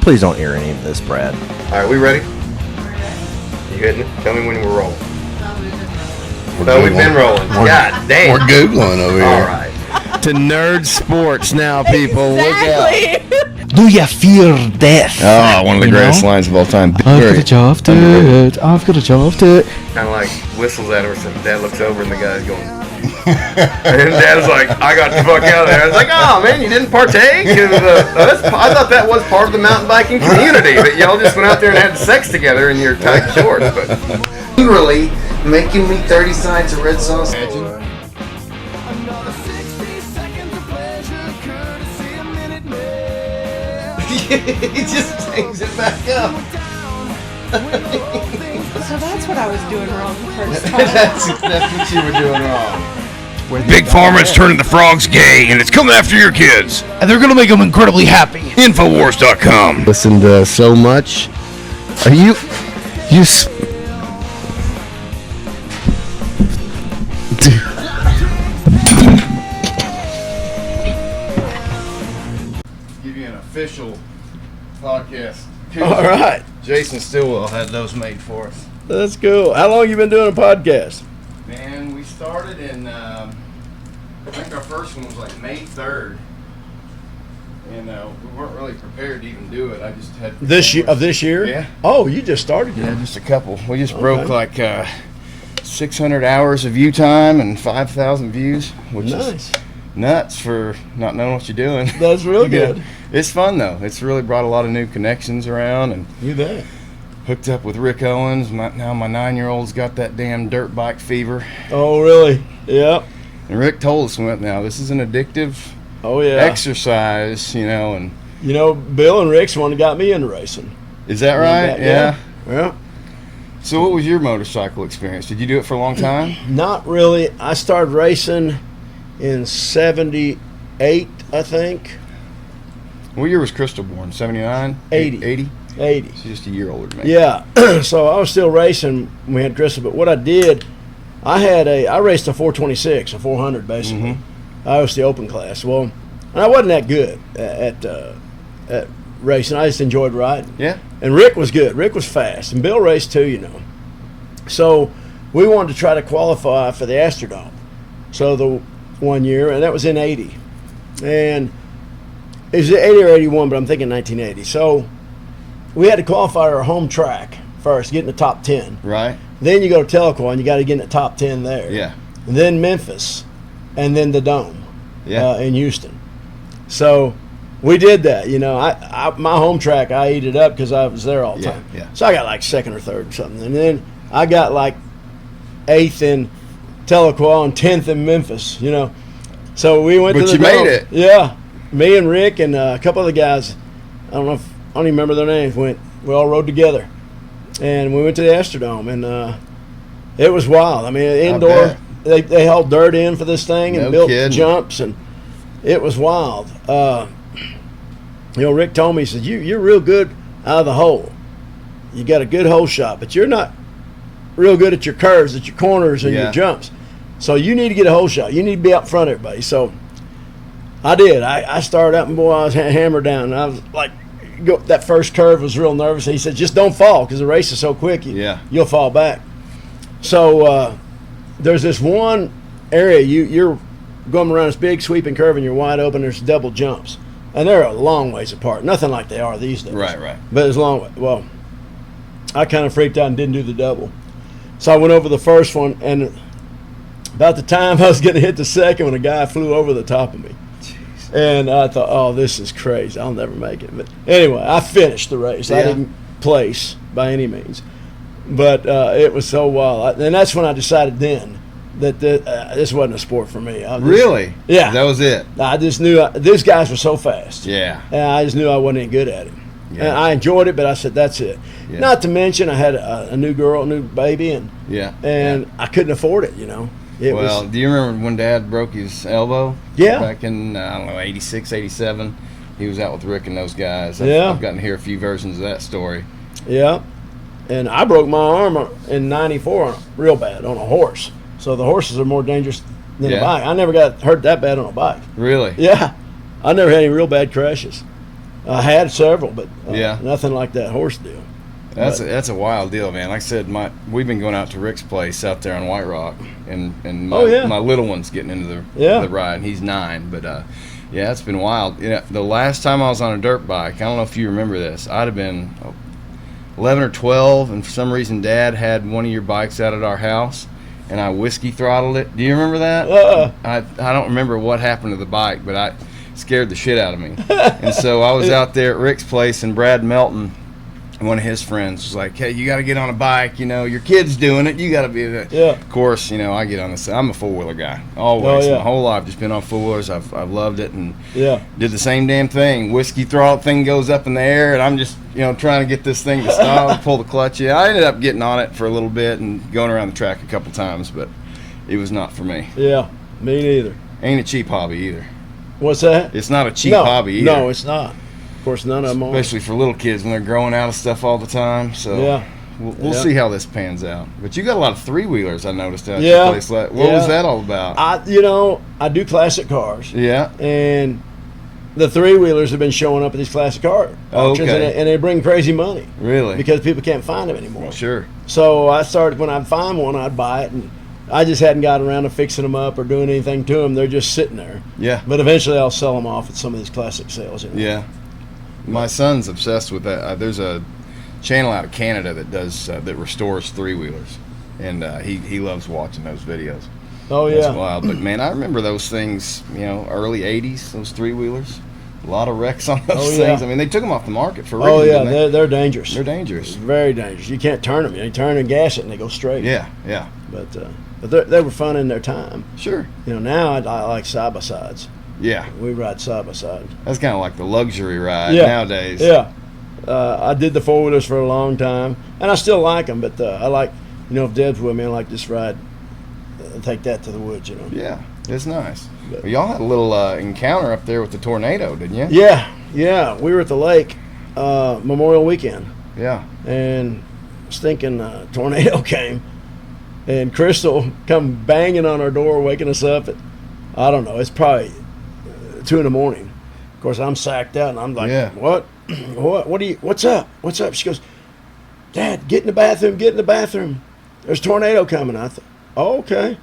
Please don't hear any of this, Brad. All right, we ready? You hitting it? Tell me when we're rolling. No, we've been rolling. God damn. We're Googling over here. All right. To nerd sports now, people. Exactly. Look out. Do you fear death? Oh, one of the greatest lines of all time. I've got a job to it. I've got a job to it. Kind of like whistles at her, so Dad looks over and the guy's going. And Dad's like, I got the fuck out of there. I was like, oh man, you didn't partake? I thought that was part of the mountain biking community, that y'all just went out there and had sex together in your tight shorts. But Literally making me 30 sides of red sauce. He just takes it back up. So that's what I was doing wrong the first time. That's what you were doing wrong. Big Pharma's turning the frogs gay, and it's coming after your kids. And they're going to make them incredibly happy. Infowars.com. Listened to so much. Are you... Give you an official podcast. All right. Jason Stillwell had those made for us. That's cool. How long you been doing a podcast? Man, we started in, I think our first one was like May 3rd. And we weren't really prepared to even do it. I just had... This year? Yeah. Oh, you just started it. Yeah, just a couple. We just broke like 600 hours of view time and 5,000 views, which is nuts for not knowing what you're doing. That's real good. It's fun though. It's really brought a lot of new connections around, and You bet. hooked up with Rick Owens. Now my 9-year-old's got that damn dirt bike fever. Oh, really? Yep. And Rick told us, now this is an addictive Oh, yeah. exercise, and You know, Bill and Rick's the one that got me into racing. is that right? Yeah. Yeah. So what was your motorcycle experience? Did you do it for a long time? Not really. I started racing in 78, I think. What year was Crystal born? 79? 80. 80? 80. She's just a year older than me. Yeah. So I was still racing when we had Crystal, but what I did, I raced a 426, a 400 basically. I was the open class. Well, and I wasn't that good at racing. I just enjoyed riding. Yeah. And Rick was good. Rick was fast. And Bill raced too, So we wanted to try to qualify for the Astrodome. So the one year, and that was in 80. And it was 80 or 81, but I'm thinking 1980. So we had to qualify our home track first, get in the top 10. Right. Then you go to Telequa, and you got to get in the top 10 there. Yeah. And then Memphis, and then the Dome in Houston. So we did that. I my home track, I ate it up because I was there all the time. Yeah. So I got like second or third or something. And then I got like 8th in Telequa and 10th in Memphis, So we went to the But you Dome. made it. Yeah. Me and Rick and a couple of the guys, I don't even remember their names, we all rode together. And we went to the Astrodome, and it was wild. I mean, indoor, they hauled dirt in for this thing and built jumps, and it was wild. Rick told me, he said, you're real good out of the hole. You got a good hole shot, but you're not real good at your curves, at your corners, and your jumps. So you need to get a hole shot. You need to be out front of everybody. So I did. I started out, and boy, I was hammered down. And I was like, that first curve was real nervous. He said, just don't fall because the race is so quick, you'll fall back. So there's this one area, you're going around this big sweeping curve and you're wide open. There's double jumps. And they're a long ways apart. Nothing like they are these days. Right. But it's a long way. Well, I kind of freaked out and didn't do the double. So I went over the first one, and about the time I was going to hit the second one, a guy flew over the top of me. And I thought, oh, this is crazy. I'll never make it. But anyway, I finished the race. I didn't place by any means. But it was so wild. And that's when I decided then that this wasn't a sport for me. Really? Yeah. That was it? I just knew these guys were so fast. Yeah. And I just knew I wasn't any good at it. Yeah. And I enjoyed it, but I said, that's it. Yeah. Not to mention I had a new girl, a new baby, and I couldn't afford it, Do you remember when Dad broke his elbow? Yeah. Back in, 86, 87. He was out with Rick and those guys. I've gotten to hear a few versions of that story. Yeah. And I broke my arm in 94 real bad on a horse. So the horses are more dangerous than a bike. I never got hurt that bad on a bike. Really? Yeah. I never had any real bad crashes. I had several, but Yeah. nothing like that horse deal. That's a wild deal, man. Like I said, we've been going out to Rick's place out there on White Rock, and my little one's getting into the ride, and he's 9. But yeah, it's been wild. The last time I was on a dirt bike, I don't know if you remember this. I'd have been 11 or 12, and for some reason, Dad had one of your bikes out at our house, and I whiskey throttled it. Do you remember that? I don't remember what happened to the bike, but I scared the shit out of me. And so I was out there at Rick's place, and Brad Melton, one of his friends, was like, "Hey, you got to get on a bike. Your kid's doing it. You got to be there." Yeah. Of course, I get on this. I'm a 4-wheeler guy. Always. Oh, yeah. My whole life, just been on 4-wheelers. I've loved it, and Yeah. did the same damn thing. Whiskey throttle thing goes up in the air, and I'm just trying to get this thing to stop, pull the clutch. Yeah, I ended up getting on it for a little bit and going around the track a couple times, but it was not for me. Yeah, me neither. Ain't a cheap hobby either. What's that? It's not a cheap hobby either. No, it's not. Of course, none of them are. Especially for little kids when they're growing out of stuff all the time. So Yeah. we'll see how this pans out. But you got a lot of 3-wheelers, I noticed out at Yeah. your place. What was that all about? I do classic cars. Yeah. And the 3-wheelers have been showing up at these classic car auctions, Okay. and they bring crazy money Really? because people can't find them anymore. Sure. So I started, when I'd find one, I'd buy it, and I just hadn't gotten around to fixing them up or doing anything to them. They're just sitting there. Yeah. But eventually I'll sell them off at some of these classic sales. Yeah. My son's obsessed with that. There's a channel out of Canada that does that restores 3-wheelers, and he loves watching those videos. Oh, yeah. That's wild. But man, I remember those things. Early '80s, those 3-wheelers. A lot of wrecks on those things. I mean, they took them off the market for a reason. Oh, yeah. Didn't they? They're dangerous. They're dangerous. Very dangerous. You can't turn them. You turn and gas it, and they go straight. Yeah. But they were fun in their time. Sure. Now I like side-by-sides. Yeah. We ride side-by-side. That's kind of like the luxury ride Yeah. nowadays. Yeah. I did the 4-wheelers for a long time, and I still like them, but I like, if Deb's with me, I like just ride, take that to the woods, Yeah, it's nice. Well, y'all had a little encounter up there with the tornado, didn't you? Yeah. We were at the lake Memorial Weekend, Yeah. and stinking tornado came, and Crystal come banging on our door, waking us up at, I don't know, it's probably 2 a.m. Of course, I'm sacked out, and I'm like, What? What's up? What's up? She goes, Dad, get in the bathroom. There's a tornado coming. I thought, okay.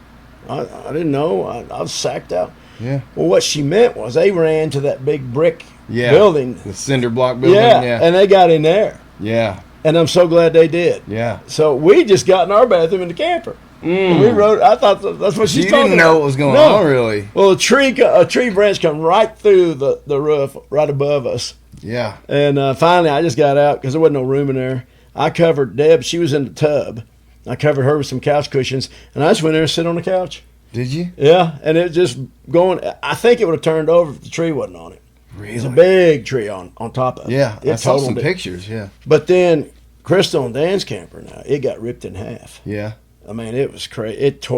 I didn't know. I was sacked out. Yeah. Well, what she meant was they ran to that big brick Yeah. building. The cinder block building. Yeah, and they got in there. Yeah. And I'm so glad they did. Yeah. So we just got in our bathroom in the camper. And we rode. I thought that's what she's You talking didn't know about. what was going No. on, really. Well, a tree branch come right through the roof, right above us. Yeah. And finally, I just got out because there wasn't no room in there. I covered Deb. She was in the tub. I covered her with some couch cushions, and I just went there and sit on the couch. Did you? Yeah, and it just going. I think it would have turned over if the tree wasn't on it. Really? It was a big tree on top of it. Yeah. It I saw some totaled it. pictures. Yeah. But then Crystal and Dan's camper now, it got ripped in half. Yeah. I mean, it was crazy. It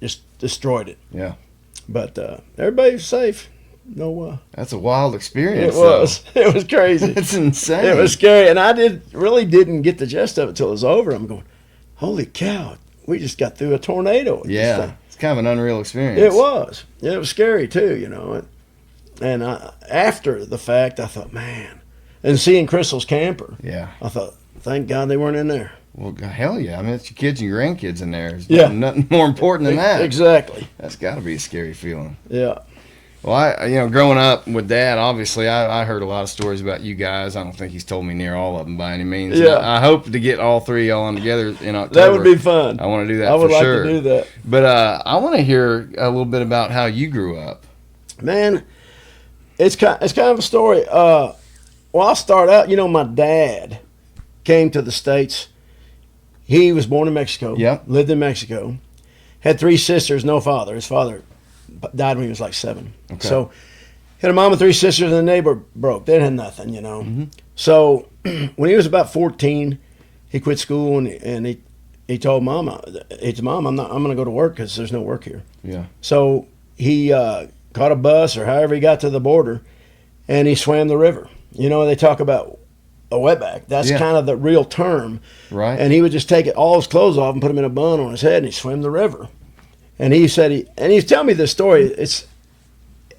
just destroyed it. Yeah. But everybody was safe. No, That's a wild experience. it was. It was crazy. It's insane. It was scary, and I really didn't get the gist of it till it was over. I'm going, holy cow, we just got through a tornado. With this Yeah. thing. It's kind of an unreal experience. It was. Yeah, it was scary too, And after the fact, I thought, man, and seeing Crystal's camper, Yeah. I thought, thank God they weren't in there. Well, hell yeah. I mean, it's your kids and your grandkids in there. There's Yeah. nothing more important than that. Exactly. That's got to be a scary feeling. Yeah. Well, I growing up with Dad, obviously, I heard a lot of stories about you guys. I don't think he's told me near all of them by any means. Yeah. I hope to get all 3 of y'all on together in October. That would be fun. I want to do that I would for like sure. to do that. But I want to hear a little bit about how you grew up. Man, it's kind of a story. Well, I'll start out. My dad came to the States. He was born in Mexico. Yep. Lived in Mexico. Had 3 sisters, no father. His father died when he was like 7. Okay. So had a mom and 3 sisters, and the neighbor broke. They had nothing, Mm-hmm. So when he was about 14, he quit school and he told Mom, I'm going to go to work because there's no work here. Yeah. So he caught a bus or however he got to the border, and he swam the river. They talk about a wetback. That's Yeah. kind of the real term. Right. And he would just take all his clothes off and put them in a bun on his head, and he swam the river. And he said he's telling me this story.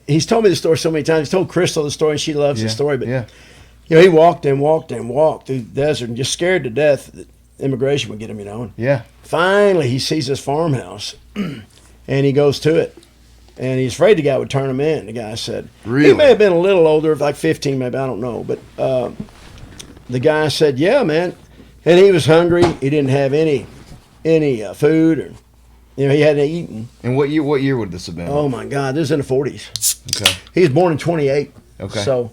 He's told me the story so many times. He's told Crystal the story, and she loves the story. But yeah. he walked and walked and walked through the desert and just scared to death that immigration would get him, And Yeah. finally, he sees this farmhouse, and he goes to it. And he's afraid the guy would turn him in. The guy said, Really? He may have been a little older, like 15 maybe, I don't know. But the guy said, yeah, man. And he was hungry. He didn't have any food. Or, he hadn't eaten. And what year would this have been? Oh, my God. This is in the 40s. Okay. He was born in 28. Okay.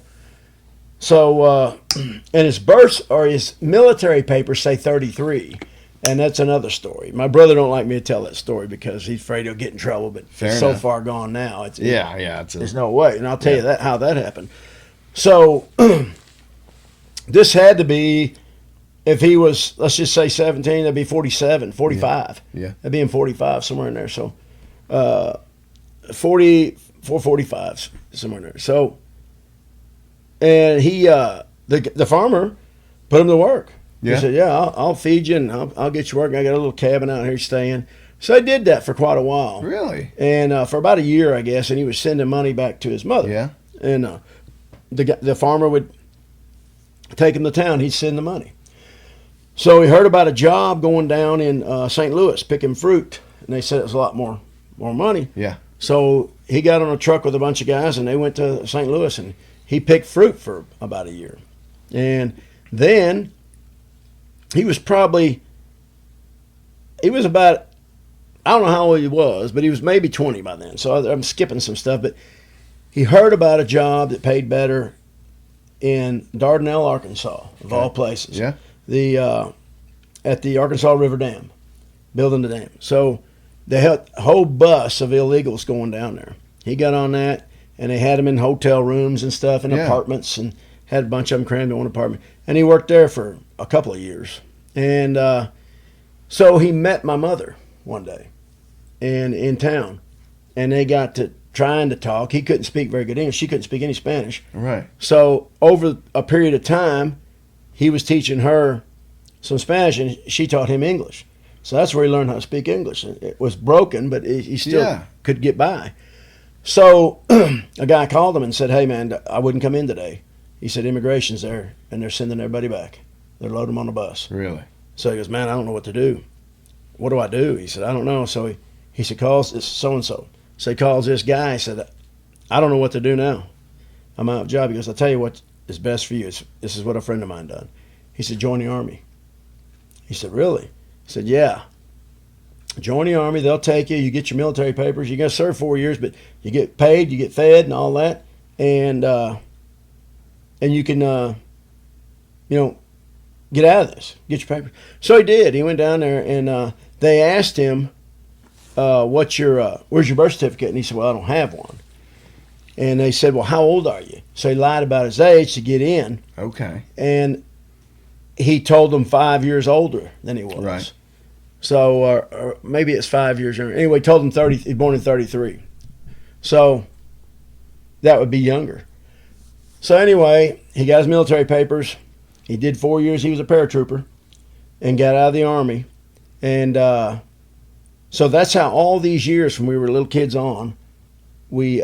So and his birth or his military papers say 33. And that's another story. My brother don't like me to tell that story because he's afraid he'll get in trouble. But Fair it's so enough. far gone now. There's no way. And I'll tell you how that happened. So this had to be, if he was, let's just say 17, that'd be 47, 45. Yeah. That'd be in 45, somewhere in there. So 45, somewhere in there. So, and he, the farmer put him to work. Yeah. He said, yeah, I'll feed you and I'll get you working. I got a little cabin out here staying. So I did that for quite a while. Really? And for about a year, I guess, and he was sending money back to his mother. Yeah. And the farmer would take him to town. He'd send the money. So he heard about a job going down in St. Louis picking fruit, and they said it was a lot more money. Yeah. So he got on a truck with a bunch of guys, and they went to St. Louis, and he picked fruit for about a year. And then he was about, I don't know how old he was, but he was maybe 20 by then. So I'm skipping some stuff, but he heard about a job that paid better in Dardanelle, Arkansas, of all places. Yeah. At the Arkansas River Dam, building the dam. So they had a whole bus of illegals going down there. He got on that, and they had him in hotel rooms and stuff, and apartments, and had a bunch of them crammed in one apartment. And he worked there for a couple of years. And so he met my mother one day and in town, and they got to trying to talk. He couldn't speak very good English. She couldn't speak any Spanish. Right. So over a period of time, he was teaching her some Spanish, and she taught him English. So that's where he learned how to speak English. It was broken, but he still could get by. So a guy called him and said, hey, man, I wouldn't come in today. He said, immigration's there, and they're sending everybody back. They're loading them on the bus. Really? So he goes, man, I don't know what to do. What do I do? He said, I don't know. So he said, calls this so-and-so. So he calls this guy. He said, I don't know what to do now. I'm out of job. He goes, I'll tell you what is best for you. This is what a friend of mine done. He said, join the Army. He said, really? He said, yeah. Join the Army. They'll take you. You get your military papers. You're going to serve 4 years, but you get paid, you get fed and all that. And you can, get out of this. Get your papers. So he did. He went down there, and they asked him, where's your birth certificate? And he said, well, I don't have one. And they said, well, how old are you? So he lied about his age to get in. Okay. And he told them 5 years older than he was. Right. So or maybe it's 5 years younger. Anyway, he told them 30. He's born in 33. So that would be younger. So anyway, he got his military papers. He did 4 years. He was a paratrooper and got out of the Army. And so that's how all these years from we were little kids on, we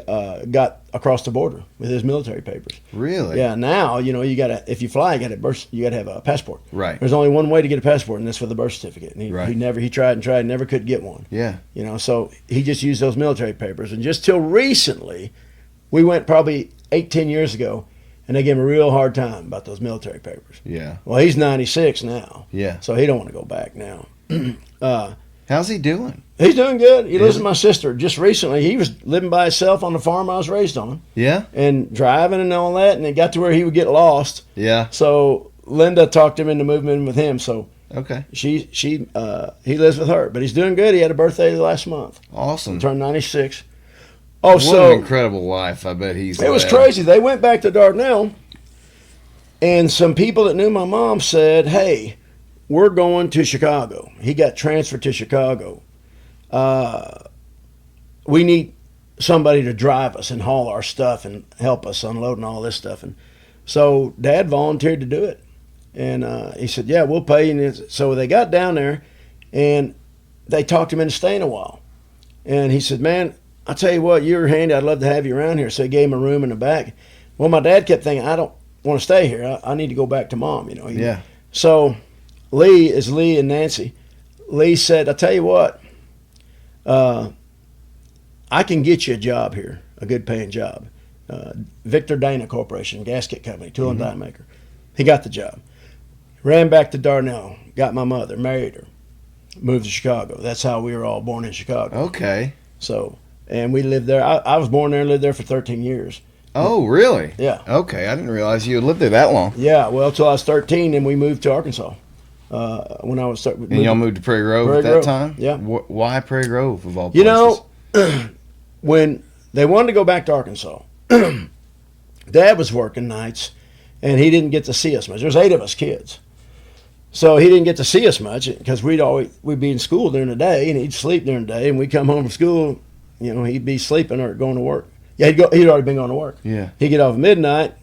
got across the border with his military papers. Really? Yeah. Now you gotta, if you fly, you gotta have a passport. Right. There's only one way to get a passport, and that's for the birth certificate. And Right. he tried and tried, never could get one. Yeah. So he just used those military papers, and just till recently, we went probably 8-10 years ago, and they gave him a real hard time about those military papers. Yeah. Well, he's 96 now. Yeah. So he don't want to go back now. How's he doing? He's doing good. He lives with my sister. Just recently, he was living by himself on the farm I was raised on, Yeah. and driving and all that, and it got to where he would get lost. Yeah. So Linda talked him into moving in with him. So Okay. he lives with her, but he's doing good. He had a birthday last month. Awesome. Turned 96. Oh, What so an incredible life. I bet he's it was led. crazy. They went back to Dardanelle, and some people that knew my mom said, hey, we're going to Chicago. He got transferred to Chicago. We need somebody to drive us and haul our stuff and help us unload and all this stuff. And so Dad volunteered to do it. And he said, yeah, we'll pay you. And so they got down there, and they talked him into staying a while. And he said, man, I'll tell you what, you're handy. I'd love to have you around here. So he gave him a room in the back. Well, my dad kept thinking, want to stay here. I need to go back to Mom, you know. Yeah. So Lee and Nancy. Lee said, I tell you what, I can get you a job here, a good paying job. Victor Dana Corporation, gasket company, tool and die maker. He got the job. Ran back to Darnell, got my mother, married her, moved to Chicago. That's how we were all born in Chicago. Okay. So, and we lived there. I was born there and lived there for 13 years. Oh, really? Yeah. Okay, I didn't realize you had lived there that long. Yeah, well, till I was 13, and we moved to Arkansas. When I was And y'all moved to Prairie Grove at that Grove. time? Yeah. Why Prairie Grove of all places? You know, when they wanted to go back to Arkansas, Dad was working nights, and he didn't get to see us much. There's 8 of us kids. So he didn't get to see us much because we'd be in school during the day, and he'd sleep during the day, and we'd come home from school, you know, he'd be sleeping or going to work. Yeah, he'd already been going to work. Yeah. He'd get off at midnight,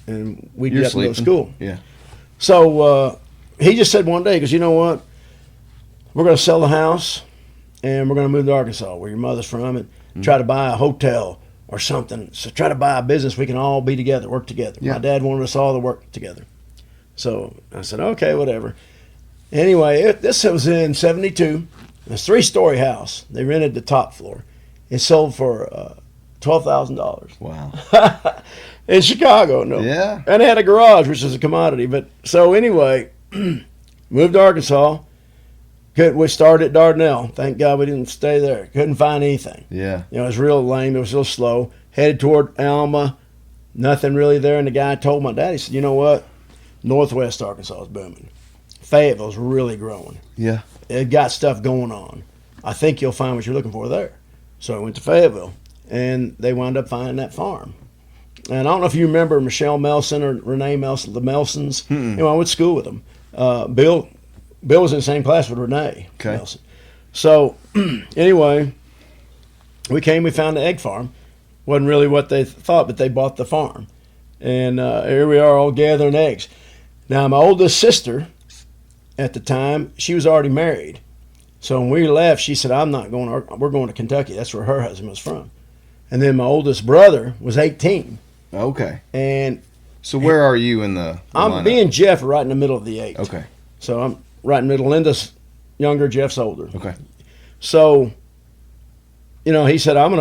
and we'd You're get up and go to school. Yeah. So he just said one day, because you know what? We're going to sell the house, and we're going to move to Arkansas, where your mother's from, and try to buy a hotel or something. So try to buy a business we can all be together, work together. Yeah. My dad wanted us all to work together. So I said, okay, whatever. Anyway, this was in 72. It's a 3-story house. They rented the top floor. It sold for $12,000 Wow. in Chicago. No, Yeah. and it had a garage, which is a commodity. But so anyway, moved to Arkansas. We started at Dardanelle. Thank God we didn't stay there. Couldn't find anything. Yeah. You know, it was real lame. It was real slow. Headed toward Alma. Nothing really there. And the guy told my dad, he said, you know what? Northwest Arkansas is booming. Fayetteville's really growing. Yeah. It got stuff going on. I think you'll find what you're looking for there. So I went to Fayetteville, and they wound up finding that farm. And I don't know if you remember Michelle Melson or Renee Melson, the Melsons. You know, I went to school with them. Bill was in the same class with Renee Melson. So anyway, we found the egg farm. Wasn't really what they thought, but they bought the farm. And here we are all gathering eggs. Now, my oldest sister at the time, she was already married. So when we left, she said, we're going to Kentucky. That's where her husband was from. And then my oldest brother was 18. Okay. And so where are you in the I'm lineup? being Jeff right in the middle of the 8. Okay. So I'm right in the middle. Linda's younger, Jeff's older. Okay. So, you know, he said, I'm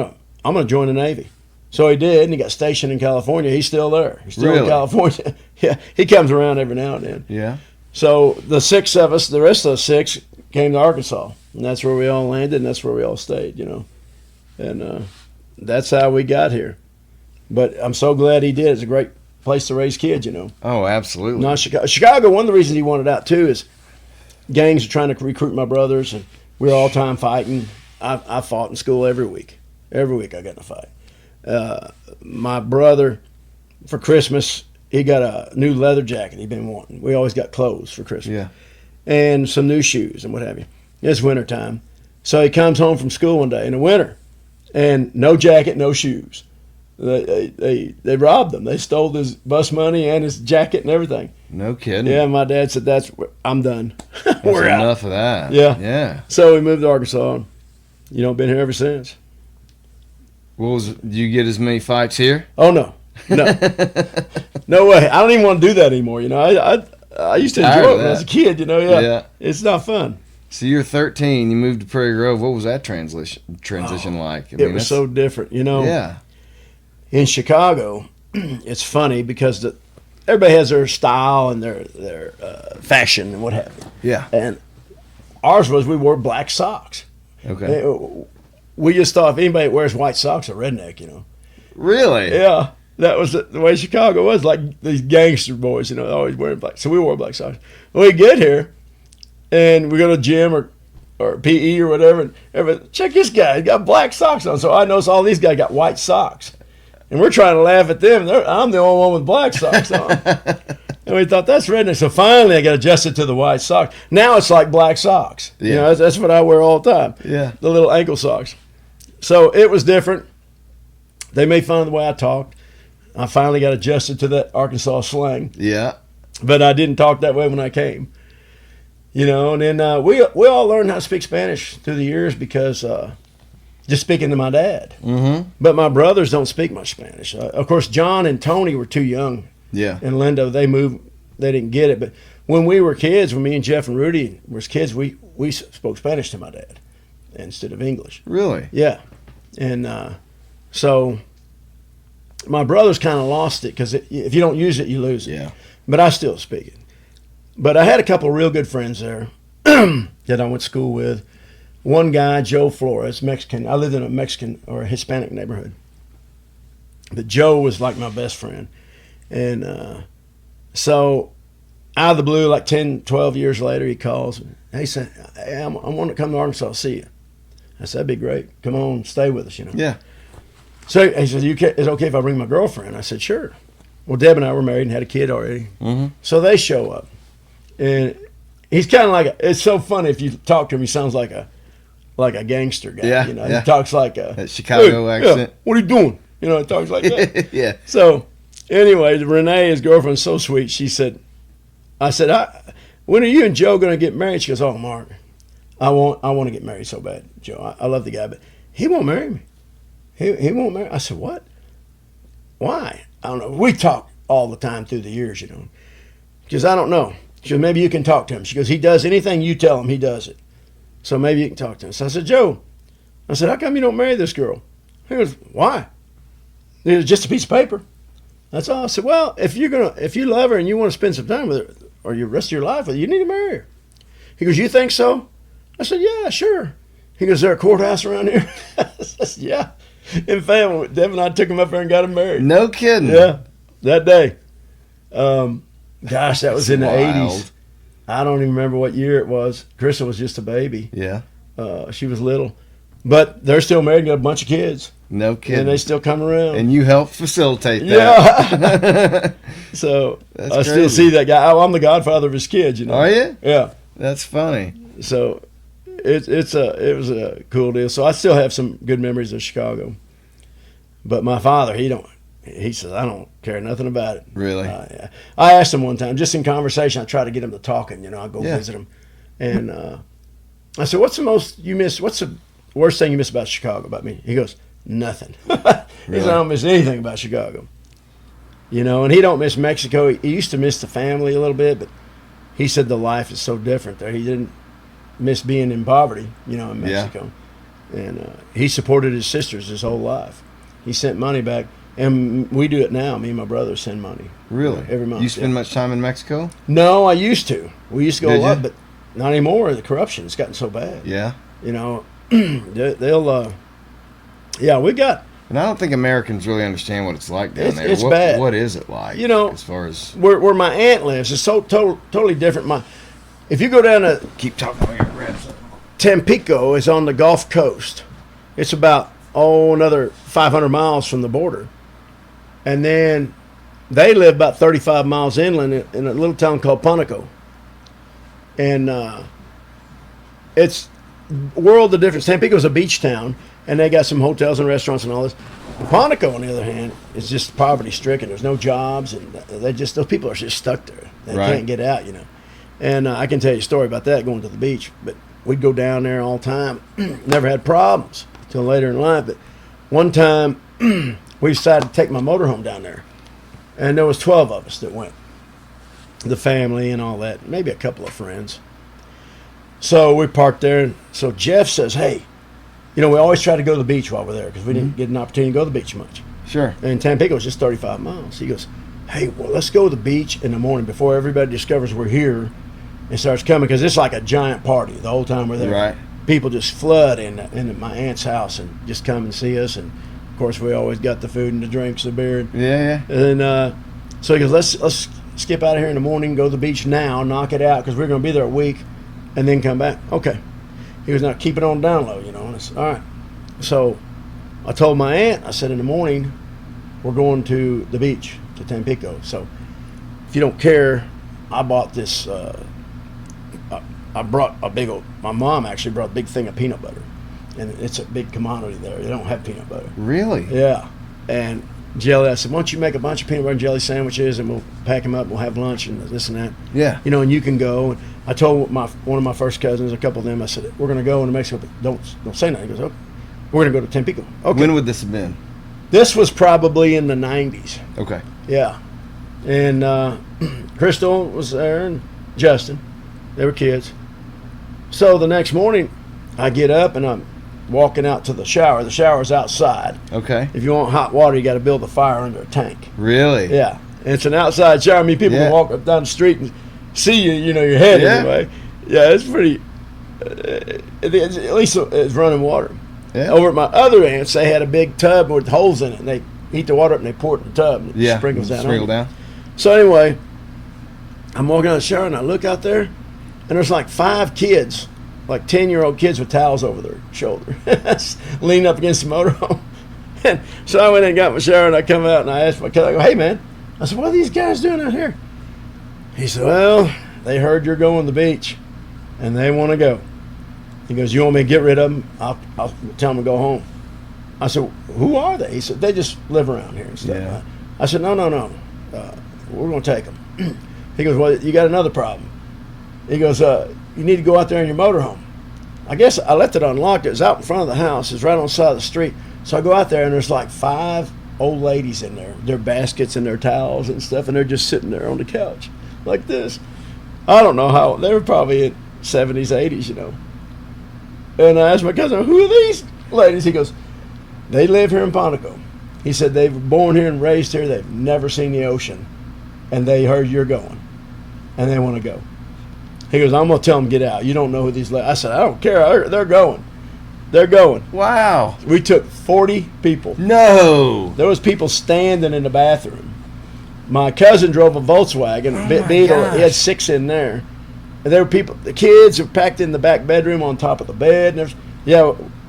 gonna join the Navy. So he did, and he got stationed in California. He's still there. He's still in Really? California. Yeah, he comes around every now and then. Yeah. So the 6 of us, the rest of the 6, came to Arkansas, and that's where we all landed, and that's where we all stayed, you know. And that's how we got here. But I'm so glad he did. It's a great place to raise kids, you know. Oh, absolutely. Not Chicago. Chicago, one of the reasons he wanted out, too, is gangs are trying to recruit my brothers, and we're all time fighting. I fought in school every week. Every week I got in a fight. My brother, for Christmas, he got a new leather jacket he'd been wanting. We always got clothes for Christmas. Yeah. And some new shoes and what have you. It's wintertime. So he comes home from school one day in the winter, and no jacket, no shoes. They robbed him. They stole his bus money and his jacket and everything. No kidding. Yeah, my dad said, I'm done. That's We're out. enough of that. Yeah. Yeah. So we moved to Arkansas. And, you know, been here ever since. Do you get as many fights here? Oh, no. No way. I don't even want to do that anymore. You know, I used to Tired enjoy of it when I was that. a kid, you know. Yeah. It's not fun. So you're 13. You moved to Prairie Grove. What was that transition like? I It was so different, you know. Yeah. In Chicago, it's funny because everybody has their style and their fashion and what have you. Yeah. And ours was we wore black socks. Okay. We just thought if anybody wears white socks, a redneck, you know. Really? Yeah, that was the way Chicago was. Like these gangster boys, you know, always wearing black. So we wore black socks. When we get here, and we go to the gym or PE or whatever, and everybody, check this guy, he got black socks on. So I noticed all these guys got white socks. And we're trying to laugh at them. I'm the only one with black socks on. And we thought, that's redneck. So finally I got adjusted to the white socks. Now it's like black socks. Yeah. You know, that's what I wear all the time. Yeah. The little ankle socks. So it was different. They made fun of the way I talked. I finally got adjusted to that Arkansas slang. Yeah. But I didn't talk that way when I came. You know, and then we all learned how to speak Spanish through the years because just speaking to my dad. Mm-hmm. But my brothers don't speak much Spanish. Of course, John and Tony were too young Yeah. And Lindo, they moved. They didn't get it, but when we were kids, when me and Jeff and Rudy was kids, we spoke Spanish to my dad instead of English. Really? Yeah, and so my brothers kind of lost it because if you don't use it, you lose it. Yeah. But I still speak it. But I had a couple of real good friends there that I went to school with. One guy, Joe Flores, Mexican. I lived in a Mexican or a Hispanic neighborhood. But Joe was like my best friend. And so out of the blue, like 10, 12 years later, he calls. And he said, hey, I want to come to Arkansas to see you. I said, that'd be great. Come on, stay with us, Yeah. So he said, is it okay if I bring my girlfriend? I said, sure. Well, Deb and I were married and had a kid already. Mm-hmm. So they show up. And he's kind of like, it's so funny if you talk to him, he sounds like a gangster guy. Yeah, He talks like that Chicago accent. Yeah, what are you doing? He talks like that. Yeah. So anyway, Renee, his girlfriend's so sweet. She said, I said, when are you and Joe going to get married? She goes, oh, Mark, I want to get married so bad, Joe. I love the guy, but he won't marry me. He won't marry. I said, what? Why? I don't know. We talk all the time through the years, because I don't know. She goes, maybe you can talk to him. She goes, he does anything you tell him, he does it. So maybe you can talk to him. So I said, Joe, how come you don't marry this girl? He goes, why? It's just a piece of paper. That's all. I said, well, if you love her and you want to spend some time with her or the rest of your life with her, you need to marry her. He goes, you think so? I said, yeah, sure. He goes, is there a courthouse around here? I said, yeah. In fact, Deb and I took him up there and got him married. No kidding. Yeah, that day. Gosh, that was in the 80s. I don't even remember what year it was. Krista was just a baby. Yeah. She was little. But they're still married and got a bunch of kids. No kidding. And they still come around. And you helped facilitate that. Yeah. So That's I still crazy. see that guy. I'm the godfather of his kids, Are you? Yeah. That's funny. So it was a cool deal. So I still have some good memories of Chicago. But my father, he says, I don't care nothing about it. Really? Yeah. I asked him one time, just in conversation, I try to get him to talking, I'll go visit him. And I said, what's the worst thing you miss about Chicago, about me? He goes, nothing. He said, I don't miss anything about Chicago. And he don't miss Mexico. He used to miss the family a little bit, but he said the life is so different there. He didn't miss being in poverty, in Mexico. Yeah. And he supported his sisters his whole life. He sent money back. And we do it now. Me and my brother send money. Really? Every month. You spend much time in Mexico? No, I used to. We used to go Did a lot, you? but not anymore. The corruption's gotten so bad. Yeah. They'll we got. And I don't think Americans really understand what it's like down there. It's bad. What is it like? As far as where my aunt lives, it's so totally different. If you go down to keep talking while you're grabbing something. Tampico, is on the Gulf Coast. It's about another 500 miles from the border. And then they live about 35 miles inland in a little town called Panico. And it's world of difference. Tampico's a beach town, and they got some hotels and restaurants and all this. Panico, on the other hand, is just poverty-stricken. There's no jobs, and those people are just stuck there. They can't get out, And I can tell you a story about that, going to the beach. But we'd go down there all the time. Never had problems till later in life. But one time, we decided to take my motorhome down there. And there was 12 of us that went. The family and all that. Maybe a couple of friends. So we parked there. And so Jeff says, hey, we always try to go to the beach while we're there because we didn't get an opportunity to go to the beach much. Sure. And Tampico was just 35 miles. He goes, hey, well, let's go to the beach in the morning before everybody discovers we're here and starts coming, because it's like a giant party the whole time we're there. Right. People just flood in my aunt's house and just come and see us. And, of course, we always got the food and the drinks, the beer. Yeah. And so he goes, let's skip out of here in the morning, go to the beach now, knock it out, because we're going to be there a week, and then come back. Okay. He goes, now keep it on down low, And I said, all right. So I told my aunt, I said, in the morning, we're going to the beach, to Tampico. So if you don't care, I bought this, I brought my mom actually brought a big thing of peanut butter. And it's a big commodity there. They don't have peanut butter. Really? Yeah. And jelly, I said, why don't you make a bunch of peanut butter and jelly sandwiches, and we'll pack them up, and we'll have lunch and this and that. Yeah. And you can go. And I told one of my first cousins, a couple of them, I said, we're going to go into Mexico, but don't say nothing. He goes, okay. We're going to go to Tampico. Okay. When would this have been? This was probably in the 90s. Okay. Yeah. And Crystal was there and Justin. They were kids. So the next morning, I get up and I'm walking out to the shower. The shower's outside. Okay. If you want hot water, you got to build a fire under a tank. Really? Yeah. And it's an outside shower. I mean, people can walk up down the street and see you, your head anyway. Yeah, it's pretty, at least it's running water. Yeah. Over at my other aunt's, they had a big tub with holes in it, and they heat the water up and they pour it in the tub, and it sprinkles down. Sprinkle down. So anyway, I'm walking out of the shower, and I look out there, and there's like 5 kids, like 10-year-old kids with towels over their shoulder, leaning up against the motorhome. And so I went and got my shower, and I come out, and I asked my cousin, I go, hey, man. I said, what are these guys doing out here? He said, well, they heard you're going to the beach, and they want to go. He goes, you want me to get rid of them? I'll tell them to go home. I said, who are they? He said, they just live around here and stuff. Yeah. I said, no. We're going to take them. He goes, well, you got another problem. He goes, you need to go out there in your motorhome. I guess I left it unlocked. It was out in front of the house. It's right on the side of the street. So I go out there, and there's like 5 old ladies in there. Their baskets and their towels and stuff, and they're just sitting there on the couch like this. I don't know how. They were probably in 70s, 80s, And I asked my cousin, who are these ladies? He goes, they live here in Pontco. He said they were born here and raised here. They've never seen the ocean. And they heard you're going. And they want to go. He goes, I'm going to tell them get out. You don't know who these ladies. I said, I don't care. They're going. They're going. Wow. We took 40 people. No. There was people standing in the bathroom. My cousin drove a Volkswagen, Beetle. gosh. He had 6 in there. And there were people, the kids were packed in the back bedroom on top of the bed. And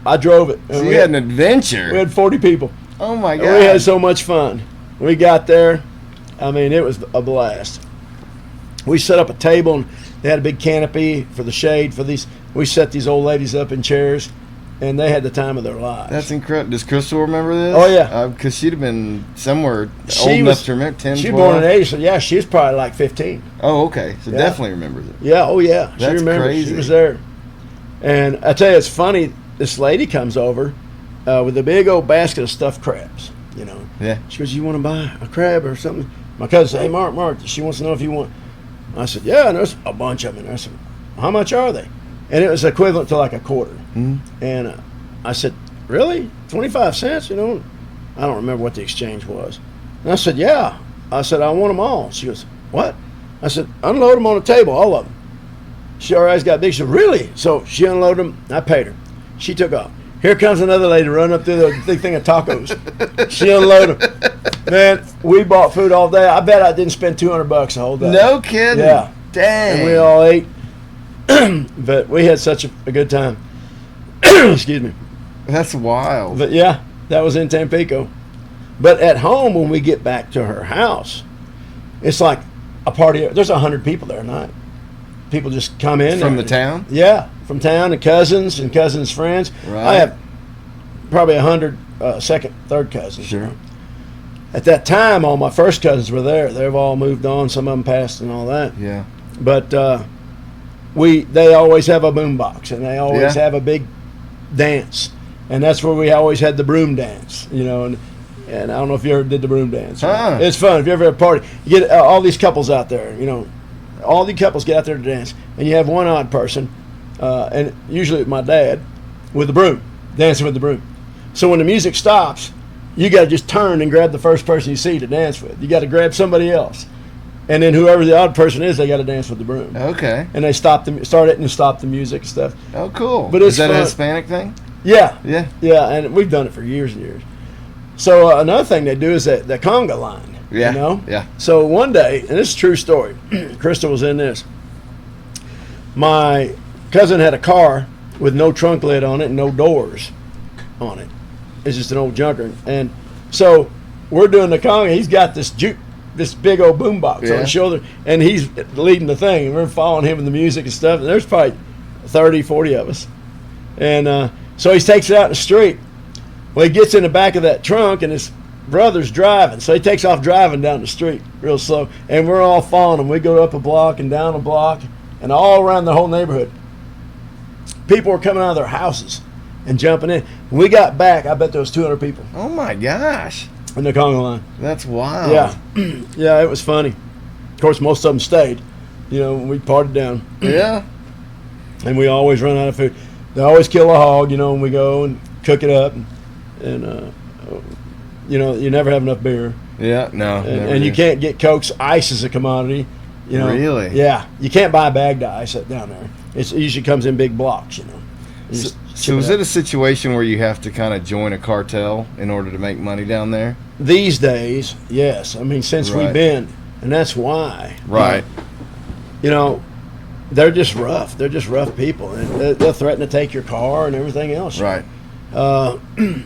I drove it. So you had an adventure. We had 40 people. Oh, my And God. we had so much fun. We got there. I mean, it was a blast. We set up a table, and they had a big canopy for the shade for these. We set these old ladies up in chairs, and they had the time of their lives. That's incredible. Does Crystal remember this? Oh, yeah. Because she'd have been somewhere old enough to remember, 10, She 12. was born in 80, so yeah, she was probably like 15. Oh, okay. So Yeah. definitely remembers it. Yeah, oh yeah. She That's remembers. crazy. She was there. And I tell you, it's funny, this lady comes over with a big old basket of stuffed crabs, Yeah. She goes, you want to buy a crab or something? My cousin said, hey, Mark, she wants to know if you want. I said, yeah, and there's a bunch of them. And I said, how much are they? And it was equivalent to like a quarter. Mm-hmm. And I said, really? 25 cents? I don't remember what the exchange was. And I said, yeah. I said, I want them all. She goes, what? I said, unload them on the table, all of them. She already got big. She said, really? So she unloaded them. I paid her. She took off. Here comes another lady running up through the big thing of tacos. She unloaded them. Man, we bought food all day. I bet I didn't spend $200 the whole day. No kidding. Yeah. Dang. And we all ate. But we had such a good time. Excuse me. That's wild. But yeah, that was in Tampico. But at home, when we get back to her house, it's like a party. There's 100 people there a night. People just come in. From the town? Yeah, from town, and cousins friends. Right. I have probably 100 second, third cousins. Sure. At that time, all my first cousins were there. They've all moved on. Some of them passed and all that. Yeah. But they always have a boombox, and they always have a big dance, and that's where we always had the broom dance, and I don't know if you ever did the broom dance. Huh. It's fun. If you ever have a party, you get all these couples out there, all the couples get out there to dance, and you have one odd person, and usually my dad, with the broom, dancing with the broom. So when the music stops, you got to just turn and grab the first person you see to dance with. You got to grab somebody else. And then whoever the odd person is, they got to dance with the broom. Okay. And they start it and stop the music and stuff. Oh, cool. But it's Is that fun. a Hispanic thing? Yeah. Yeah. Yeah, and we've done it for years and years. So another thing they do is that the conga line. Yeah. Yeah. So one day, and this is a true story, Crystal was in this. My cousin had a car with no trunk lid on it and no doors on it. It's just an old junker. And so we're doing the conga. He's got this big old boombox on his shoulder, and he's leading the thing. And we're following him in the music and stuff. And there's probably 30, 40 of us. And so he takes it out in the street. Well, he gets in the back of that trunk, and his brother's driving. So he takes off driving down the street real slow. And we're all following him. We go up a block and down a block and all around the whole neighborhood. People were coming out of their houses and jumping in. When we got back, I bet there was 200 people. Oh, my gosh. in the conga line. That's wild. Yeah, yeah, it was funny. Of course, most of them stayed. You know, we parted down. Yeah. And we always run out of food. They always kill a hog, you know, and we go and cook it up. And you know, you never have enough beer. Yeah, no. And you can't get Coke's ice as a commodity. You know, really? Yeah, you can't buy bagged ice down there. It usually comes in big blocks, you know. So is it a situation where you have to kind of join a cartel in order to make money down there? These days, yes. I mean, since we've been, and that's why. Right. You know, they're just rough. They're just rough people, and they'll threaten to take your car and everything else. Right. The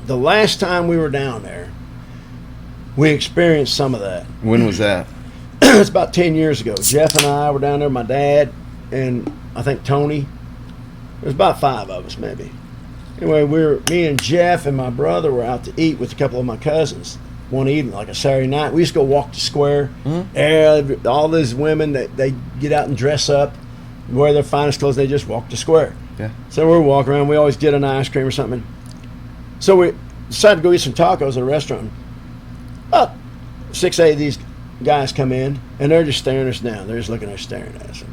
last time we were down there, we experienced some of that. When was that? It's about 10 years ago. Jeff and I were down there, my dad, and I think Tony. There's about 5 of us, maybe. Anyway, me and Jeff and my brother were out to eat with a couple of my cousins one evening, like a Saturday night. We used to go walk the square. Mm-hmm. All these women, they get out and dress up, wear their finest clothes, they just walk the square. Yeah. So we're walking around. We always get an ice cream or something. So we decided to go eat some tacos at a restaurant. About 6, 8 of these guys come in, and they're just staring us down. They're just looking at us, staring at us.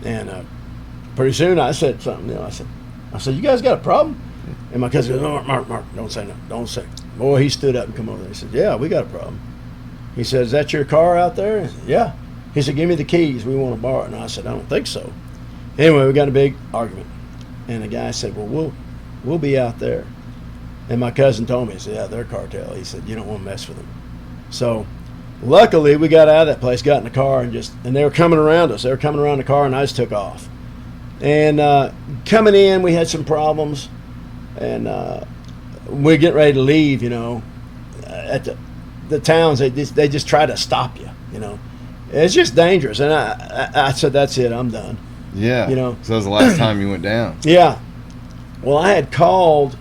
And pretty soon I said something. You know, I said, you guys got a problem? And my cousin goes, no, Mark, don't say no. Don't say. Boy, he stood up and come over there. He said, yeah, we got a problem. He said, is that your car out there? I said, yeah. He said, give me the keys. We want to borrow it. And I said, I don't think so. Anyway, we got in a big argument. And the guy said, well, we'll be out there. And my cousin told me, he said, yeah, they're cartel. He said, you don't want to mess with them. So luckily, we got out of that place, got in the car, and they were coming around us. They were coming around the car, and I just took off. And coming in, we had some problems. And we're getting ready to leave, you know. At the towns, they just try to stop you, you know. It's just dangerous. And I said, that's it, I'm done. Yeah. You know. So that was the last time you went down. Yeah. Well, I had called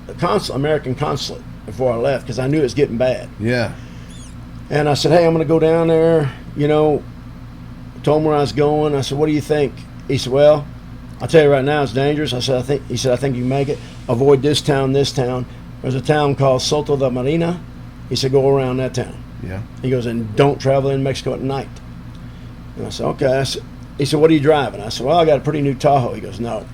the American consulate before I left because I knew it was getting bad. Yeah. And I said, hey, I'm going to go down there, you know. Told him where I was going. I said, what do you think? He said, well, I'll tell you right now, it's dangerous. I said, I think you can make it. Avoid this town, this town. There's a town called Soto de Marina. He said, go around that town. Yeah. He goes, and don't travel in Mexico at night. And I said, okay. He said, what are you driving? I said, well, I got a pretty new Tahoe. He goes, no.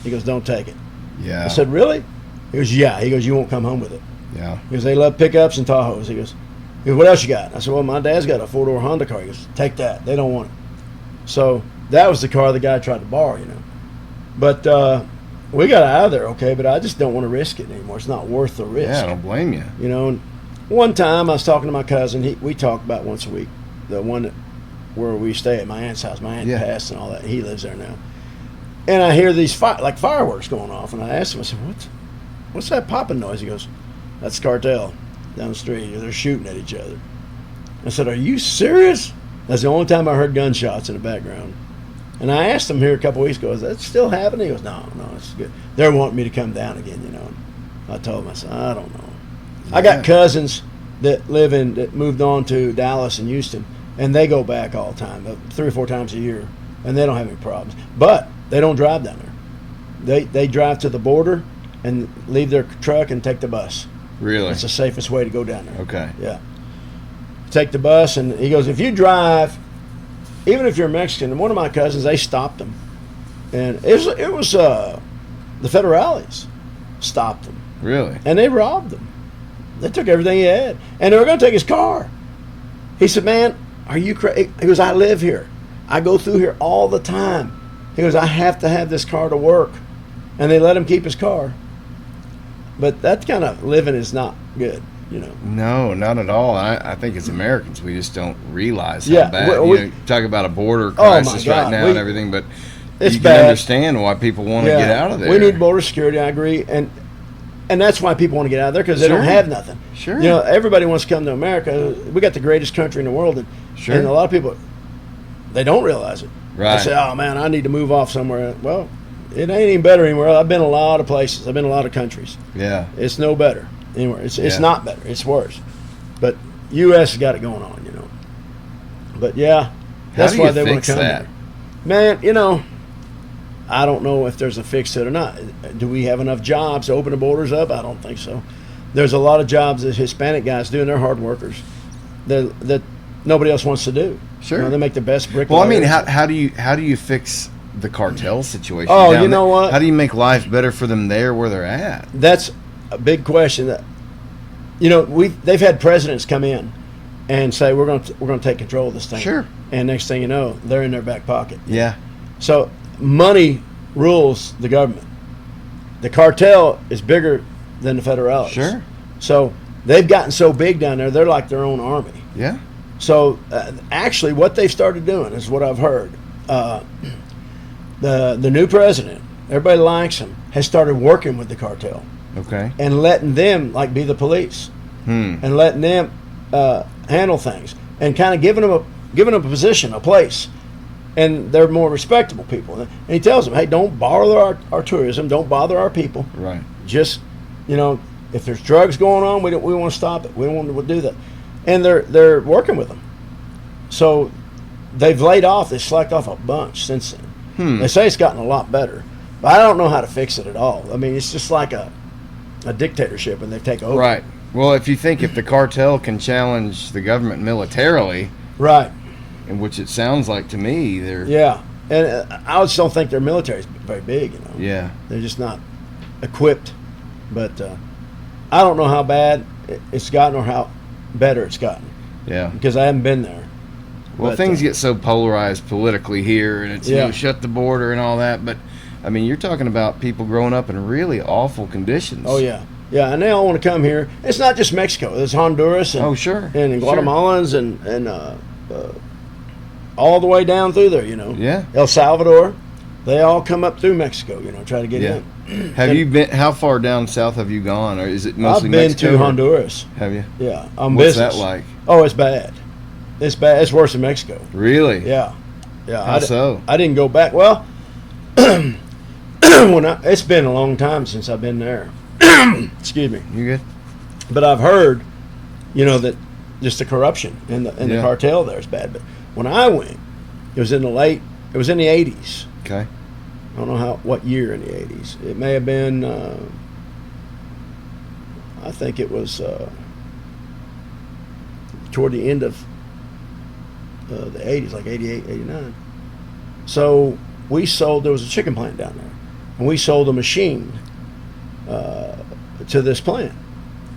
He goes, don't take it. Yeah. I said, really? He goes, yeah. He goes, you won't come home with it. Yeah. He goes, they love pickups and Tahoes. He goes, what else you got? I said, well, my dad's got a 4-door Honda car. He goes, take that. They don't want it. So that was the car the guy tried to borrow, you know. But we got out of there okay, but I just don't want to risk it anymore. It's not worth the risk. Yeah, I don't blame you. You know, and one time I was talking to my cousin. We talk about once a week, the one where we stay at my aunt's house. My aunt passed and all that. He lives there now. And I hear these fireworks going off, and I asked him, I said, what's that popping noise? He goes, that's cartel down the street. They're shooting at each other. I said, are you serious? That's the only time I heard gunshots in the background. And I asked him here a couple weeks ago, is that still happening? He goes, no, it's good. They're wanting me to come down again, you know. I told him, I said, I don't know. Yeah. I got cousins that moved on to Dallas and Houston, and they go back all the time, 3 or 4 times a year, and they don't have any problems. But they don't drive down there. They drive to the border and leave their truck and take the bus. Really? It's the safest way to go down there. Okay. Yeah. Take the bus, and he goes, if you drive, even if you're Mexican, and one of my cousins, they stopped him. And it was the federales stopped him. Really? And they robbed him. They took everything he had. And they were going to take his car. He said, man, are you crazy? He goes, I live here. I go through here all the time. He goes, I have to have this car to work. And they let him keep his car. But that kind of living is not good, you know. No, not at all. I think as Americans, we just don't realize how bad. You talk about a border crisis right now and everything, but it's you can bad. Understand why people want to get out of there. We need border security, I agree. And that's why people want to get out of there, because they don't have nothing. Sure. You know, everybody wants to come to America. We got the greatest country in the world. And a lot of people, they don't realize it. Right. They say, oh, man, I need to move off somewhere. Well, it ain't even better anywhere. I've been a lot of places. I've been a lot of countries. Yeah. It's no better anywhere. It's not better. It's worse. But U.S. has got it going on, you know. But, yeah, that's why they want to come here. Man, you know, I don't know if there's a fix to it or not. Do we have enough jobs to open the borders up? I don't think so. there's a lot of jobs that Hispanic guys do, and they're hard workers that nobody else wants to do. Sure. You know, they make the best brick. Well, I mean, how do you fix the cartel situation? Oh, down you know there? what? How do you make life better for them there where they're at? That's a big question. That, you know, they've had presidents come in and say we're going to take control of this thing. Sure. And next thing you know, they're in their back pocket. Yeah. So money rules the government. The cartel is bigger than the federales. Sure. So they've gotten so big down there, they're like their own army. Yeah. So actually, what they've started doing is what I've heard. The new president, everybody likes him, has started working with the cartel Okay. and letting them like be the police and letting them handle things and kind of giving them a position, a place, and they're more respectable people. And he tells them, hey, don't bother our tourism, don't bother our people. Right. Just, you know, if there's drugs going on, we want to stop it. We don't want to do that. And they're working with them. So they've laid off, they slacked off a bunch since then. They say it's gotten a lot better, but I don't know how to fix it at all. I mean, it's just like a dictatorship, and they take over. Right. Well, if the cartel can challenge the government militarily, Right. in which it sounds like to me, they're Yeah. And I just don't think their military is very big, you know. yeah. They're just not equipped. But I don't know how bad it's gotten or how better it's gotten Yeah. because I haven't been there. Well, But, things get so polarized politically here, and it's Yeah. shut the border and all that. But I mean, you're talking about people growing up in really awful conditions. Oh, yeah. Yeah, and they all want to come here. It's not just Mexico. There's Honduras and, Oh, sure. and Sure. Guatemalans and all the way down through there, you know. Yeah. El Salvador. They all come up through Mexico, you know, try to get Yeah. in. Have you been? How far down south have you gone, or is it mostly I've been Mexico? to or- Honduras. Have you? Yeah, on What's business. that like? Oh, it's bad. It's bad. It's worse than Mexico. Really? Yeah. Yeah. How so? I didn't go back. Well, it's been a long time since I've been there. Excuse me. You good? But I've heard, you know, that just the corruption and the Yeah. cartel there is bad. But when I went, it was in the 80s. Okay. I don't know what year in the 80s. It may have been, I think it was toward the end of the 80s, like 88, 89. So there was a chicken plant down there, and we sold a machine to this plant.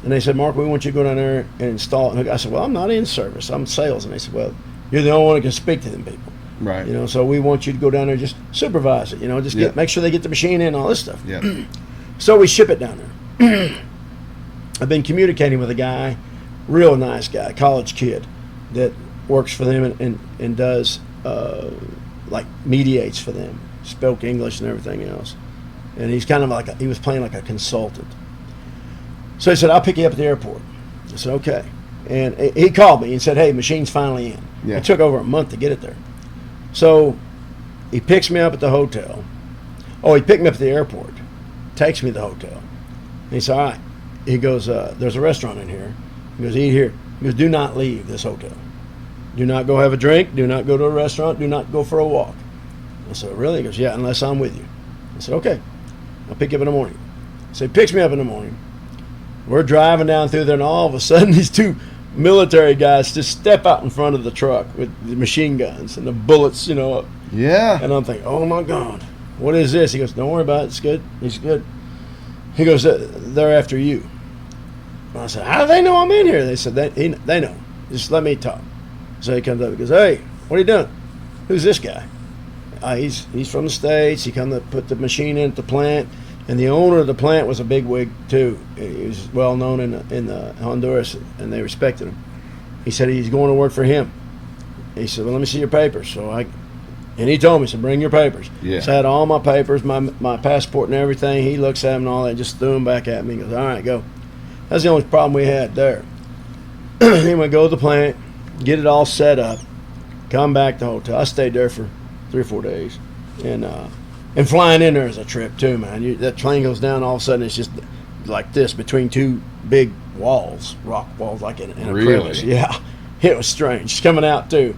And they said, Mark, we want you to go down there and install it. And I said, well, I'm not in service. I'm sales. And they said, well, you're the only one who can speak to them people. Right. You know, so we want you to go down there and just supervise it, you know, just Yeah. make sure they get the machine in and all this stuff. Yeah. So we ship it down there. I've been communicating with a guy, real nice guy, college kid, that works for them and does, like, mediates for them, spoke English and everything else. And he's kind of he was playing like a consultant. So he said, I'll pick you up at the airport. I said, okay. And he called me and said, hey, machine's finally in. Yeah. It took over a month to get it there. So he picks me up at the hotel. Oh, he picked me up at the airport, takes me to the hotel. And he said, all right. He goes, there's a restaurant in here. He goes, eat here. He goes, do not leave this hotel. Do not go have a drink. Do not go to a restaurant. Do not go for a walk. I said, really? He goes, yeah, unless I'm with you. I said, okay. I'll pick you up in the morning. So he picks me up in the morning. We're driving down through there, and all of a sudden, these two military guys just step out in front of the truck with the machine guns and the bullets, you know. Yeah. And I'm thinking, oh my God, what is this? He goes, don't worry about it. It's good. He's good. He goes, they're after you. And I said, how do they know I'm in here? They said, they know. Just let me talk. So he comes up and goes, hey, what are you doing? Who's this guy? He's from the States. He come to put the machine in at the plant. And the owner of the plant was a big wig too. He was well known in Honduras, and they respected him. He said he's going to work for him. He said, well, let me see your papers. And he told me, so bring your papers. Yeah. So I had all my papers, my passport and everything. He looks at them and all that, just threw them back at me. He goes, all right, go. That's the only problem we had there. Anyway, go to the plant, get it all set up, come back to the hotel. I stayed there for 3 or 4 days. And flying in there is a trip too, man. That plane goes down, all of a sudden it's just like this between two big walls, rock walls, like in a Really? crevice. Yeah, it was strange. Coming out too.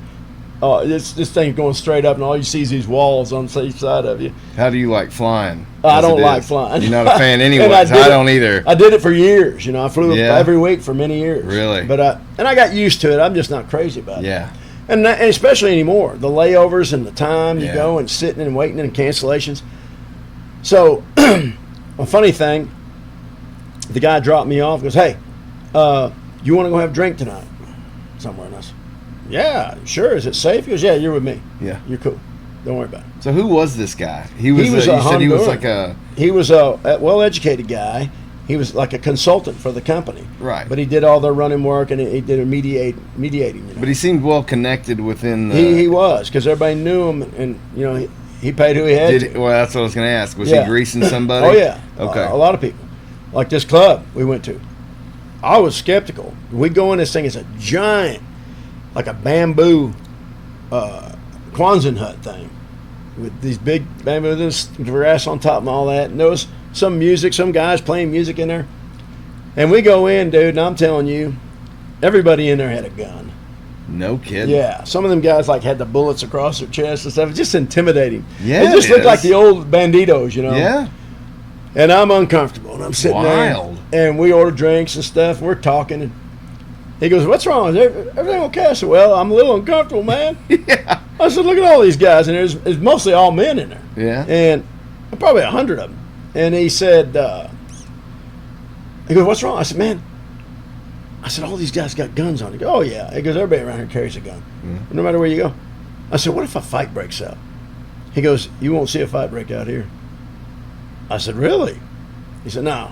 this thing going straight up, and all you see is these walls on the each side of you. How do you like flying? I don't like flying. You're not a fan anyway. And I don't either. I did it for years. I flew every week for many years. Really? But I got used to it. I'm just not crazy about it. Yeah. And especially anymore, the layovers and the time you Yeah. go and sitting and waiting and cancellations. So, a funny thing, the guy dropped me off. Goes, hey, you want to go have a drink tonight somewhere? And I said, yeah, sure. Is it safe? He goes, yeah, you're with me. Yeah. You're cool. Don't worry about it. So who was this guy? He was you a said he was Honduran. like a... He was a well-educated guy. He was like a consultant for the company. Right. But he did all their running work, and he did a mediating. But he seemed well connected within the... He was, because everybody knew him, and he paid who he had to. Well, that's what I was going to ask. Was Yeah. he greasing somebody? Oh, yeah. Okay. A lot of people. Like this club we went to. I was skeptical. We go in, this thing is a giant, like a bamboo Quonset hut thing with these big bamboo, this grass on top and all that. And there was some music, some guys playing music in there. And we go in, dude, and I'm telling you, everybody in there had a gun. No kidding. Yeah, some of them guys like had the bullets across their chest and stuff. It's just intimidating. Yeah, it just it looked is. like the old banditos, Yeah. And I'm uncomfortable, and I'm sitting Wild. there, and we order drinks and stuff, and we're talking, and he goes, "What's wrong? Is everything okay?" I said, "Well, I'm a little uncomfortable, man." Yeah. I said, "Look at all these guys, and there's mostly all men in there, Yeah. and probably 100 of them." And he said, "He goes, what's wrong?" I said, "Man," I said, "all these guys got guns on." He goes, "Oh yeah." He goes, "Everybody around here carries a gun, no matter where you go." I said, "What if a fight breaks out?" He goes, "You won't see a fight break out here." I said, "Really?" He said, No,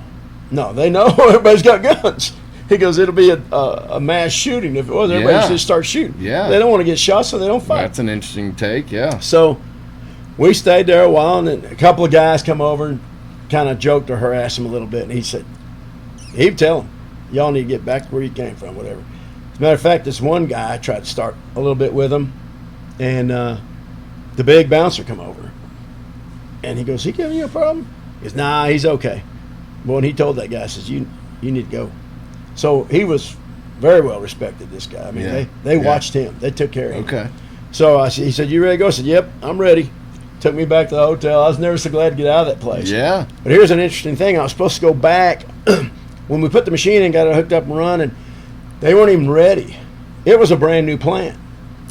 they know everybody's got guns." He goes, "It'll be a mass shooting. If it was, everybody Yeah. just start shooting. Yeah. They don't want to get shot, so they don't fight." That's an interesting take, yeah. So we stayed there a while, and then a couple of guys come over and kind of joked or harassed him a little bit. And he said, he'd tell them, "Y'all need to get back to where you came from, whatever." As a matter of fact, this one guy, I tried to start a little bit with him, and the big bouncer come over. And he goes, "He giving you a problem?" He goes, "Nah, he's okay." Well, and he told that guy, says, you need to go. So he was very well respected, this guy. I mean, Yeah. they Yeah. watched him. They took care of him. Okay. So he said, "You ready to go?" I said, "Yep, I'm ready." Took me back to the hotel. I was never so glad to get out of that place. Yeah. But here's an interesting thing. I was supposed to go back. When we put the machine in, got it hooked up and running, they weren't even ready. It was a brand new plant.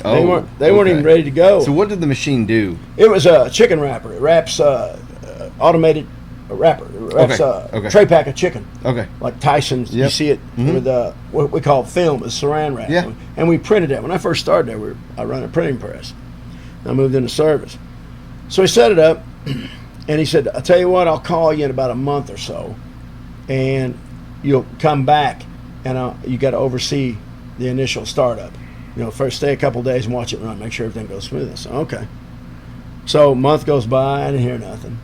They weren't okay. even ready to go. So what did the machine do? It was a chicken wrapper. It wraps automated wrapper. It wraps Okay. tray pack of chicken. Okay. Like Tyson's, you Yep. see it with what we call film, is saran wrap. Yeah. And we printed it. When I first started there, I run a printing press. I moved into service. So he set it up, and he said, "I'll tell you what, I'll call you in about a month or so, and you'll come back, and you got to oversee the initial startup. First stay a couple days and watch it run, make sure everything goes smooth." I said, "Okay." So a month goes by, I didn't hear nothing.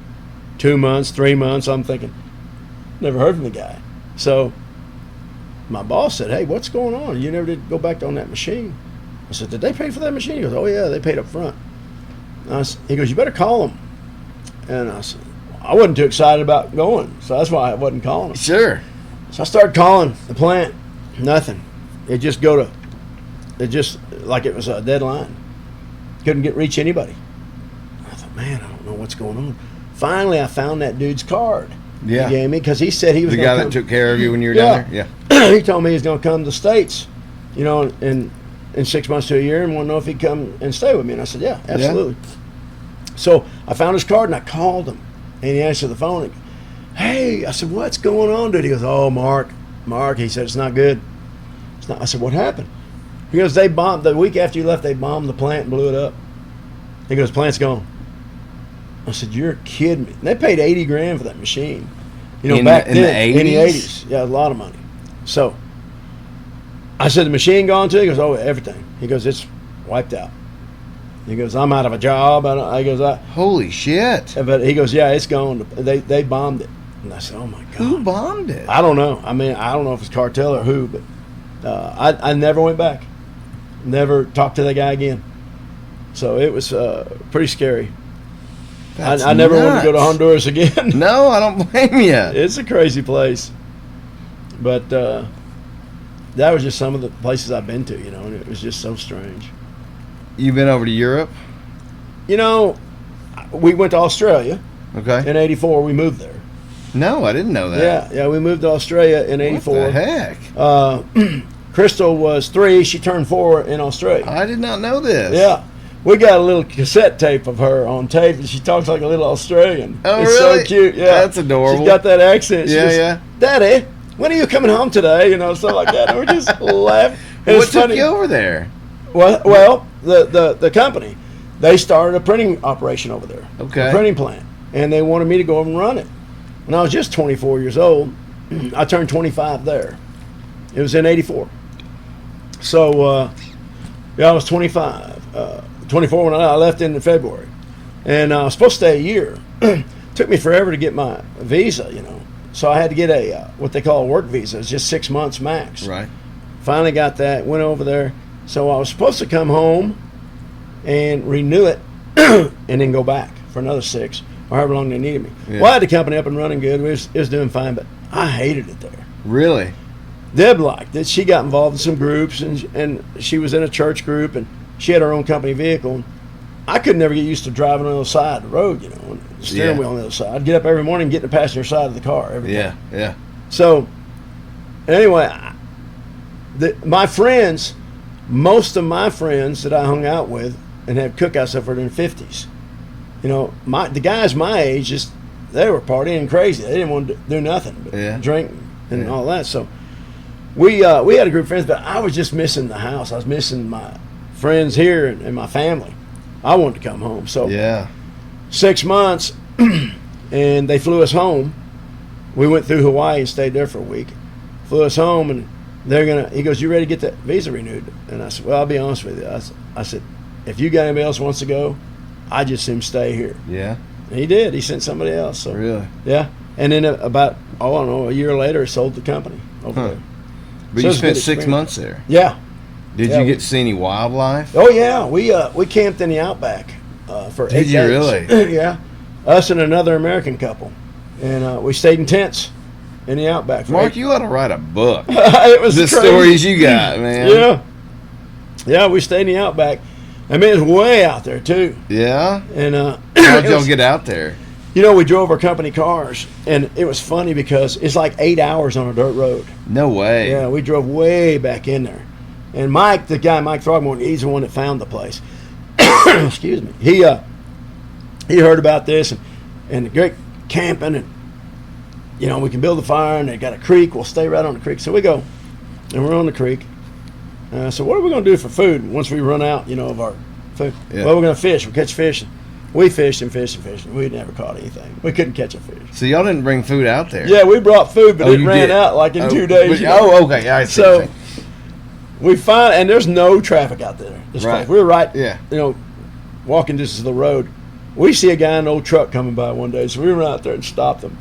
2 months, 3 months, I'm thinking, never heard from the guy. So my boss said, "Hey, what's going on? You never did go back on that machine." I said, "Did they pay for that machine?" He goes, "Oh yeah, they paid up front." He goes, "You better call them." And I said, I wasn't too excited about going, so that's why I wasn't calling them. Sure. So I started calling the plant. Nothing. It just like it was a deadline. Couldn't reach anybody. I thought, man, I don't know what's going on. Finally, I found that dude's card. Yeah. He gave me, because he said he was The going guy to that come. took care of you when you were down there? Yeah. He told me he was going to come to the States, in 6 months to a year, and want to know if he'd come and stay with me. And I said, "Yeah, absolutely." So I found his card, and I called him, and he answered the phone. And, "Hey," I said, "What's going on, dude?" He goes, "Oh, Mark," he said, "it's not good." I said, "What happened?" He goes, "They bombed, the week after you left, they bombed the plant and blew it up." He goes, "Plant's gone." I said, "You're kidding me." And they paid $80,000 for that machine. Back in the then, in the 80s? 80s. Yeah, a lot of money. So I said, "The machine gone too?" He goes, "Oh, everything." He goes, "It's wiped out." He goes, "I'm out of a job." Holy shit. But he goes, "Yeah, it's gone. They bombed it." And I said, "Oh my God." Who bombed it? I don't know. I mean, I don't know if it's cartel or who, but I never went back. Never talked to that guy again. So it was pretty scary. That's I never wanted to go to nuts. Honduras again. No, I don't blame you. It's a crazy place. But that was just some of the places I've been to, and it was just so strange. You've been over to Europe? You know, we went to Australia Okay. in '84. We moved there. No, I didn't know that. Yeah, we moved to Australia in '84. What the heck? Crystal was 3. She turned 4 in Australia. I did not know this. Yeah. We got a little cassette tape of her on tape, and she talks like a little Australian. Oh, it's really? so cute. Yeah. That's adorable. She's got that accent. She Yeah, goes, yeah. Daddy, when are you coming home today? You know, stuff like that. And we're just laughing. And What it's took funny. you over there? Well, the company, they started a printing operation over there. Okay. A printing plant. And they wanted me to go over and run it. When I was just 24 years old, I turned 25 there. It was in '84. So, I was 25. 24 when I left in February. And I was supposed to stay a year. Took me forever to get my visa, you know. So I had to get a what they call a work visa. It's just 6 months max. Right. Finally got that, went over there. So I was supposed to come home and renew it and then go back for another 6 or however long they needed me. Yeah. Well, I had the company up and running good. It was doing fine, but I hated it there. Really? Deb liked it. She got involved in some groups, and she was in a church group, and she had her own company vehicle. And I could never get used to driving on the other side of the road, you know, and the steering Yeah. wheel on the other side. I'd get up every morning and get in the passenger side of the car every Yeah, time. yeah. So, anyway, my friends, most of my friends that I hung out with and had cookouts stuff were in their 50s. You know, the guys my age, they were partying crazy. They didn't want to do nothing but Yeah. drink and Yeah. all that. So, we had a group of friends, but I was just missing the house. I was missing my friends here and my family. I wanted to come home. So, Yeah. 6 months, and they flew us home. We went through Hawaii and stayed there for a week. Flew us home, and he goes, you ready to get that visa renewed? And I said, well, I'll be honest with you. I said, if you got anybody else who wants to go, I just him stay here. Yeah. And he did. He sent somebody else. So Really? yeah. And then about, I don't know, a year later, sold the company over Huh. there. But So you it's a spent good 6 experience. months there. Yeah. Did Yeah, you we- get to see any wildlife? Oh yeah, we camped in the outback for 8 Did you days. really? Yeah, us and another American couple, and we stayed in tents in the outback. For Mark, 8 you ought to write a book. it was The crazy. stories you got, man. Yeah, we stayed in the outback. I mean, it's way out there too, Yeah? and How'd it y'all was- get out there? You know, we drove our company cars, and it was funny because it's like 8 hours on a dirt road. No way. Yeah, we drove way back in there. And Mike, the guy, Mike Throgmorton, he's the one that found the place. Excuse me. He heard about this and the great camping, and you know, we can build a fire, and they got a creek. We'll stay right on the creek. So we go, and we're on the creek. So what are we going to do for food once we run out, you know, of our food? Yeah. Well, we're going to fish. We'll catch fish. We fished and fished and fished. And we never caught anything. We couldn't catch a fish. So y'all didn't bring food out there? Yeah, we brought food, but Oh, it you ran did? out like in 2 but- days. you know. Oh, okay. I see. So what you're saying. we find, and there's no traffic out there. This Right. place. We're right, Yeah. you know, walking distance of the road. We see a guy in an old truck coming by one day, so we went out there and stopped him.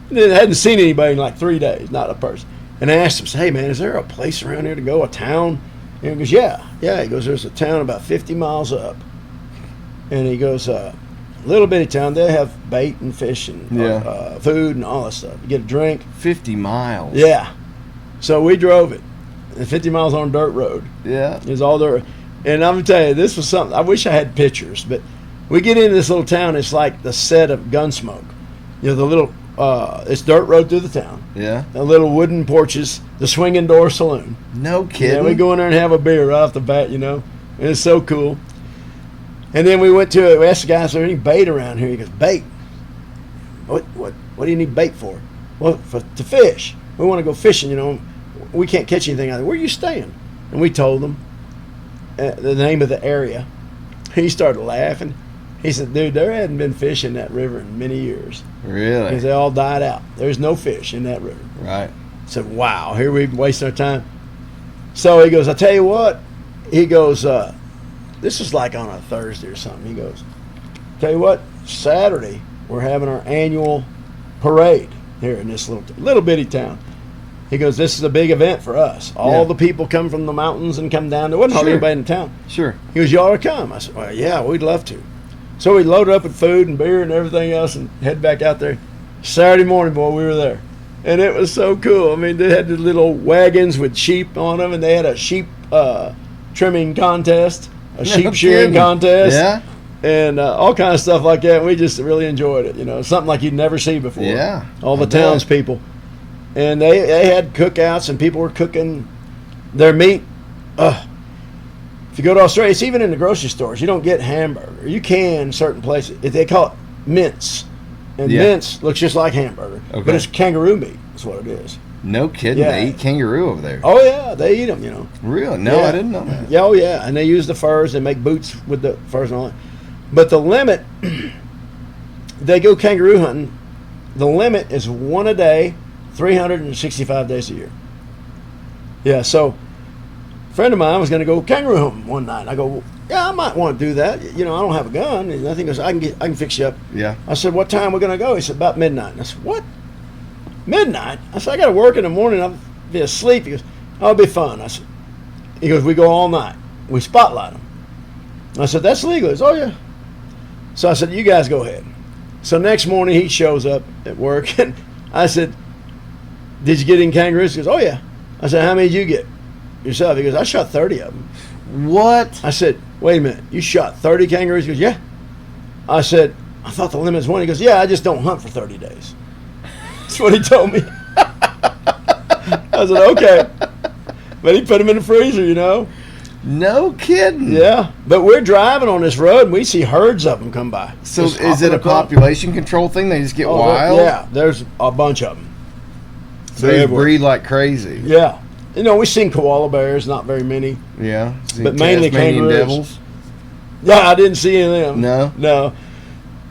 And then hadn't seen anybody in like 3 days, not a person. And I asked him, "Hey man, is there a place around here to go? A town?" And he goes, "Yeah." He goes, "There's a town about 50 miles up." And he goes, little bitty town. They have bait and fish and Yeah. food and all that stuff. You get a drink. 50 miles. Yeah. So we drove it. And 50 miles on a dirt road. Yeah. Is all there. And I'm gonna tell you, this was something. I wish I had pictures, but we get into this little town. It's like the set of Gunsmoke. You know, the little. It's dirt road through the town. Yeah. The little wooden porches, the swinging door saloon. No kidding. Yeah, we go in there and have a beer right off the bat, you know, and it's so cool. And then we went to it. We asked the guy, "Is there any bait around here?" He goes, "Bait? What do you need bait for?" "Well, to fish. We want to go fishing. You know, we can't catch anything out there. Where are you staying?" And we told him the name of the area. He started laughing. He said, "Dude, there hadn't been fish in that river in many years Really? because they all died out. There's no fish in that river." Right. I said, "Wow, here we've wasted our time." So he goes, "I tell you what," he goes, this was like on a Thursday or something. He goes, "Tell you what, Saturday we're having our annual parade here in this little bitty town." He goes, "This is a big event for us. All Yeah. the people come from the mountains and come down. There wasn't hardly Sure. anybody in town." Sure. He goes, "Y'all are come?" I said, "Well, yeah, we'd love to." So we loaded up with food and beer and everything else and head back out there. Saturday morning, boy, we were there. And it was so cool. I mean, they had the little wagons with sheep on them, and they had a sheep trimming contest. a sheep shearing kidding. contest. Yeah. And all kinds of stuff like that. We just really enjoyed it. Something like you'd never see before. Yeah. All the I bet. townspeople. And they had cookouts, and people were cooking their meat. If you go to Australia, it's even in the grocery stores. You don't get hamburger. You can certain places. They call it mince. And mince looks just like hamburger. Okay. But it's kangaroo meat. That's what it is. No kidding. Yeah. They eat kangaroo over there. Oh, yeah. They eat them, Really? No, Yeah. I didn't know that. Yeah, oh, yeah. And they use the furs. They make boots with the furs and all that. But the limit, they go kangaroo hunting. The limit is one a day, 365 days a year. Yeah, so a friend of mine was going to go kangaroo hunting one night. I go, well, yeah, I might want to do that. I don't have a gun. And I think I can fix you up. Yeah. I said, what time we going to go? He said, about midnight. And I said, what? Midnight? I said, I got to work in the morning. I'll be asleep. He goes, oh, it'll be fun. I said, he goes, we go all night. We spotlight them. I said, that's legal. He goes, oh, yeah. So I said, you guys go ahead. So next morning he shows up at work, and I said, did you get any kangaroos? He goes, oh, yeah. I said, how many did you get yourself? He goes, I shot 30 of them. What? I said, wait a minute, you shot 30 kangaroos? He goes, yeah. I said, I thought the limit was one. He goes, yeah, I just don't hunt for 30 days. That's what he told me. I said, okay. But he put them in the freezer, No kidding. Yeah, but we're driving on this road, and we see herds of them come by. So Just is it hopping a across. population control thing? They just get Oh, wild? yeah, there's a bunch of them. So they breed like crazy. Yeah. We've seen koala bears, not very many. Yeah. But mainly Tasmanian kangaroos. devils. Yeah, I didn't see any of them. No? No.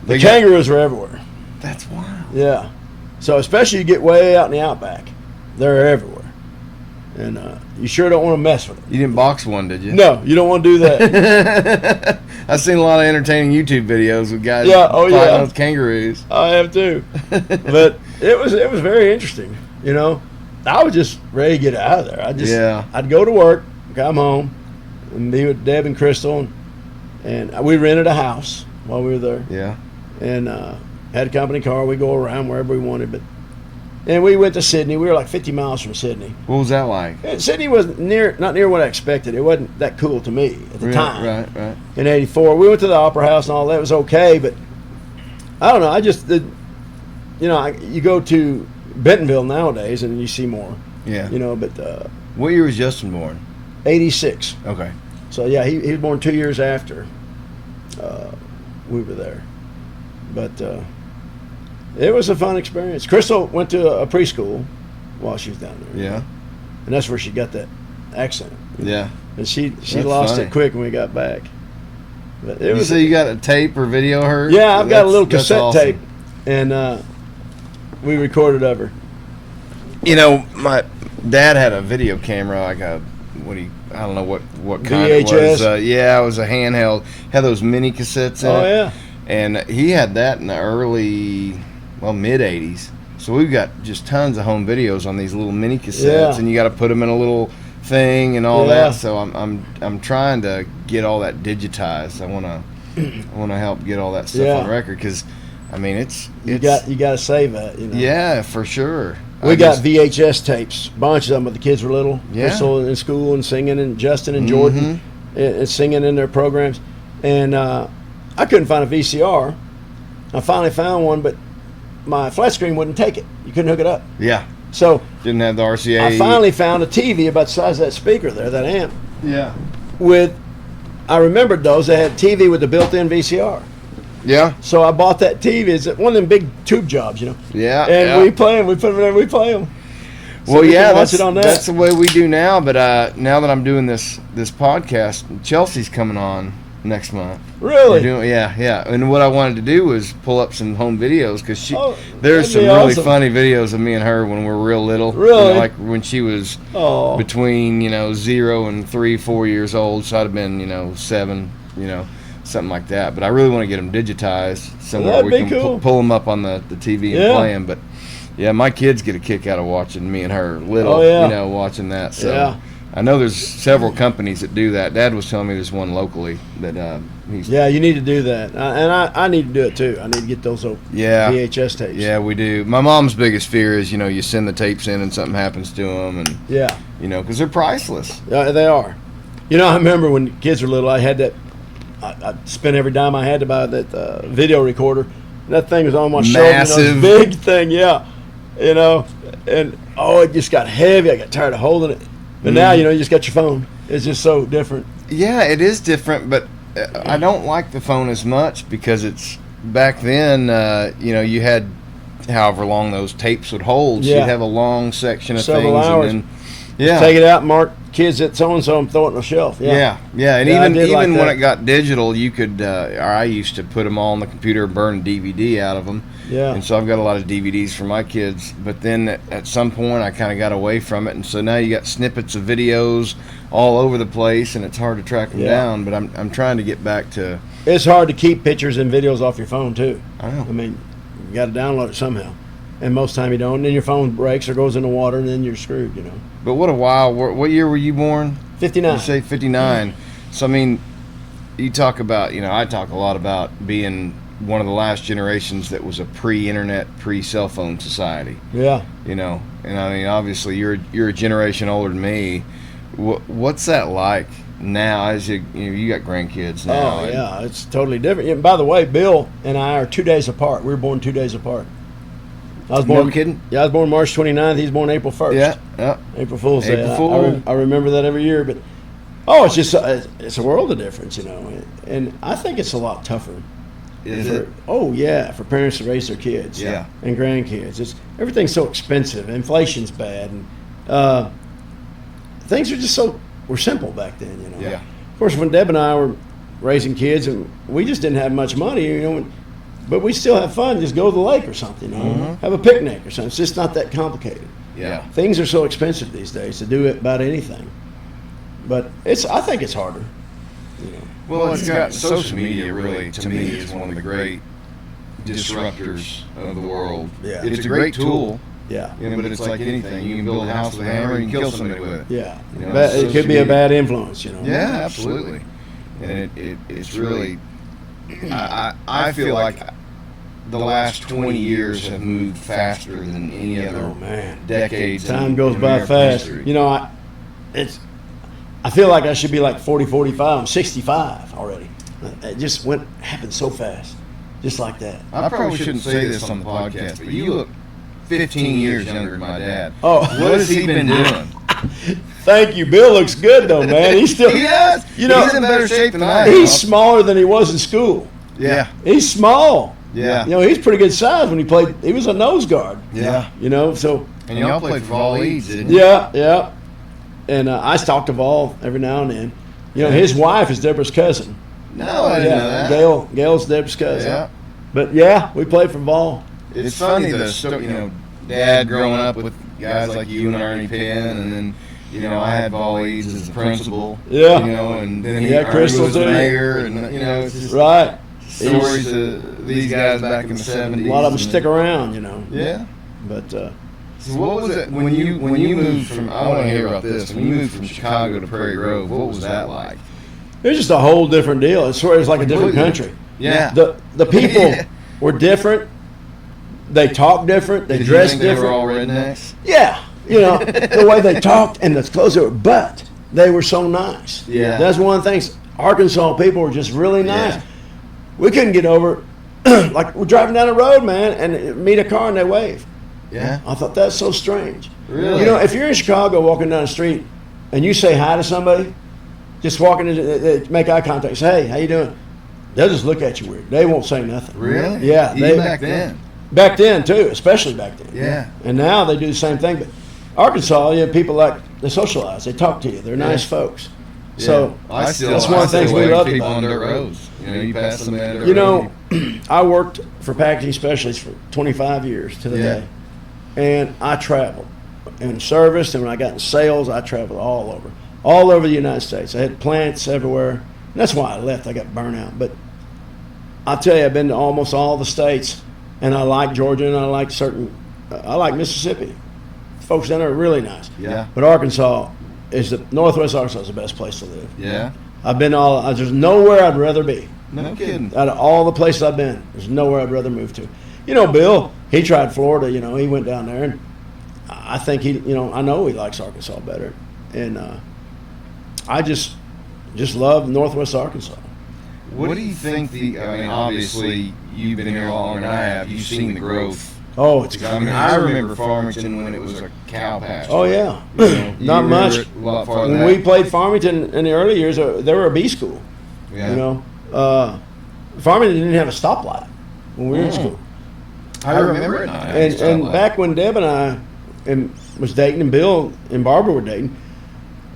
The They got- kangaroos are everywhere. That's wild. Yeah. So especially you get way out in the outback, they're everywhere. And you sure don't want to mess with them. You didn't box one, did you? No, you don't want to do that. I've seen a lot of entertaining YouTube videos with guys Yeah, oh, fighting yeah. with kangaroos. I have too. But it was very interesting. I was just ready to get out of there. I'd go to work, come home, and be with Deb and Crystal, and we rented a house while we were there, Yeah. and had a company car. We go around wherever we wanted, and we went to Sydney. We were like 50 miles from Sydney. What was that like? And Sydney was not near what I expected. It wasn't that cool to me at the time. Right. In '84, we went to the Opera House and all that. It was okay, but I don't know. I just did. You go to Bentonville nowadays and you see more. Yeah. But What year was Justin born? 86. Okay. So yeah, he was born 2 years after we were there. But it was a fun experience. Crystal went to a preschool while she was down there. Yeah. And that's where she got that accent. Yeah. And she That's lost funny. it quick when we got back. But it You was say you got a tape or video of her? yeah, I've got a little That's cassette awesome. tape, and we recorded of her. My dad had a video camera, like I don't know what kind it VHS? was. It was a handheld. Had those mini cassettes in Oh it. yeah, And he had that in the mid 80s. So we've got just tons of home videos on these little mini cassettes, Yeah. and you got to put them in a little thing and all Yeah. that. So I'm trying to get all that digitized. I want to help get all that stuff Yeah. on record, because it's you got to save that. yeah, for sure. We got VHS tapes, bunch of them when the kids were little. Yeah. Crystal in school and singing, and Justin and Jordan and singing in their programs. And I couldn't find a VCR. I finally found one, but my flat screen wouldn't take it. You couldn't hook it up. Yeah. So Didn't have the RCA. I finally found a TV about the size of that speaker there, that amp. Yeah. I remembered those. They had TV with the built-in VCR. Yeah. So I bought that TV. It's one of them big tube jobs, Yeah. And yeah. we play them. We put them there. We play them. So Well, we yeah, can watch it on that. that's the way we do now. But now that I'm doing this podcast, Chelsea's coming on next month. Really? Yeah. And what I wanted to do was pull up some home videos, because there's that'd some be really awesome. funny videos of me and her when we were real little. Really? Like when she was Oh. between 0 and 3, 4 years old. So I'd have been 7, something like that. But I really want to get them digitized somewhere That'd we be can cool. pull them up on the TV and Yeah. play them. But yeah, my kids get a kick out of watching me and her little, Oh, yeah. watching that. So Yeah. I know there's several companies that do that. Dad was telling me there's one locally that he's. Yeah, you need to do that, and I need to do it too. I need to get those old Yeah. VHS tapes. Yeah, we do. My mom's biggest fear is, you send the tapes in and something happens to them, and Yeah, because they're priceless. yeah, they are. You know, I remember when kids were little, I had that. I spent every dime I had to buy that video recorder. And that thing was on my shoulder. Massive. Big thing, yeah. You know, and it just got heavy. I got tired of holding it. But now, you just got your phone. It's just so different. Yeah, it is different, but I don't like the phone as much because it's back then. You had however long those tapes would hold. So Yeah. you'd have a long section of Several things, hours. and then Take it out, mark kids at so and so, and throw it on the shelf. Yeah, and Yeah, I even did like when that. it got digital, you could. Or I used to put them all on the computer and burn a DVD out of them. Yeah. And so I've got a lot of DVDs for my kids. But then at some point, I kind of got away from it, and so now you got snippets of videos all over the place, and it's hard to track them Yeah. down. But I'm trying to get back to. It's hard to keep pictures and videos off your phone too. I know. I mean, you got to download it somehow, and most time you don't. And then your phone breaks or goes in the water, and then you're screwed. But what a while! What year were you born? 59. You say 59. So I mean, you talk about. I talk a lot about being one of the last generations that was a pre-internet, pre-cell phone society. Yeah. And I mean, obviously you're a generation older than me. What's that like now? As you got grandkids now. Oh yeah, it's totally different. And by the way, Bill and I are 2 days apart. We were born 2 days apart. I was born. No kidding? Yeah, I was born March 29th. He's born April 1st. Yeah. April Fool's Day. April I- Fool. I remember that every year. But it's just it's a world of difference, And I think it's a lot tougher. Is it? Oh yeah, for parents to raise their kids. Yeah. And grandkids. Everything's so expensive. Inflation's bad, and things are just were simple back then. Yeah. Of course, when Deb and I were raising kids, and we just didn't have much money, but we still have fun. Just go to the lake or something, have a picnic or something. It's just not that complicated. Yeah. Things are so expensive these days to do about anything. But I think it's harder. Well, it's got social media. Really, to me, is one of the great disruptors of the world. Yeah. It's a great tool. Yeah. But it's like anything. You can build a house with a hammer. You can kill somebody with it. Yeah. It It could be a bad influence. Yeah, absolutely. And it's really. I feel like the last 20 years have moved faster than any other Oh man. decades. Time in goes by American fast. history. I feel like I should be like 40, 45. I'm 65 already. It just happened so fast, just like that. I probably shouldn't say this on the podcast, but you look 15 years younger than my dad. Oh. What has he been doing? Thank you. Bill looks good though, man. He's still. He does. He's in better shape than I am. He's smaller than he was in school. Yeah. He's small. Yeah. He's pretty good size when he played. He was a nose guard. Yeah. So. And y'all played for Vol Eads, didn't you? Yeah. And I talk to Vol every now and then. His wife is Deborah's cousin. No, I didn't know that. Gail's Deborah's cousin. Yeah. But yeah, we played for Vol. It's funny Dad growing up with guys like you and Ernie Penn, and then I had Vol Eads as the principal. Yeah. And then You had Ernie Crystal was the too. mayor, and it's just Right. stories of these guys back in the 70s. A lot of them and- stick around, Yeah. But So what was it when you moved from? I want to hear about this. When you moved from Chicago to Prairie Grove, what was that like? it was just a whole different deal. It's like a different country. Yeah. The people were different. They talked different. They Did dressed you think different. They were all rednecks. Yeah, the way they talked and the clothes they were, but they were so nice. Yeah. That's one of the things. Arkansas people were just really nice. Yeah. We couldn't get over, like we're driving down the road, man, and meet a car and they wave. Yeah. I thought that's so strange. Really? If you're in Chicago walking down the street and you say hi to somebody, just walking in, make eye contact, say, hey, how you doing? They'll just look at you weird. They won't say nothing. Really? Yeah. Even back then. Back then, too, especially back then. Yeah. And now they do the same thing. But Arkansas, people they socialize. They talk to you. They're nice folks. So that's one of the things we love people about on it. dirt roads. You pass them at dirt road. I worked for packaging specialists for 25 years to the day. And I traveled in service, and when I got in sales, I traveled all over the United States. I had plants everywhere. And that's why I left. I got burnt out. But I'll tell you, I've been to almost all the states, and I like Georgia, and I like Mississippi. Folks down there are really nice. Yeah. But Arkansas Northwest Arkansas is the best place to live. Yeah. I've been there's nowhere I'd rather be. No kidding. Out of all the places I've been, there's nowhere I'd rather move to. Bill, he tried Florida, he went down there, and I think I know he likes Arkansas better. And just love Northwest Arkansas. What do you think I mean, obviously, you've been here longer than I have. You've seen the growth. Oh, it's I mean, I remember Farmington when it was a cow pasture. Oh, yeah. You know, Not you much. remember it a lot farther When than we that. played Farmington in the early years, they were a B school. Yeah. You know, Farmington didn't have a stoplight when we were in school. I remember it. Not And back when Deb and I was dating, and Bill and Barbara were dating,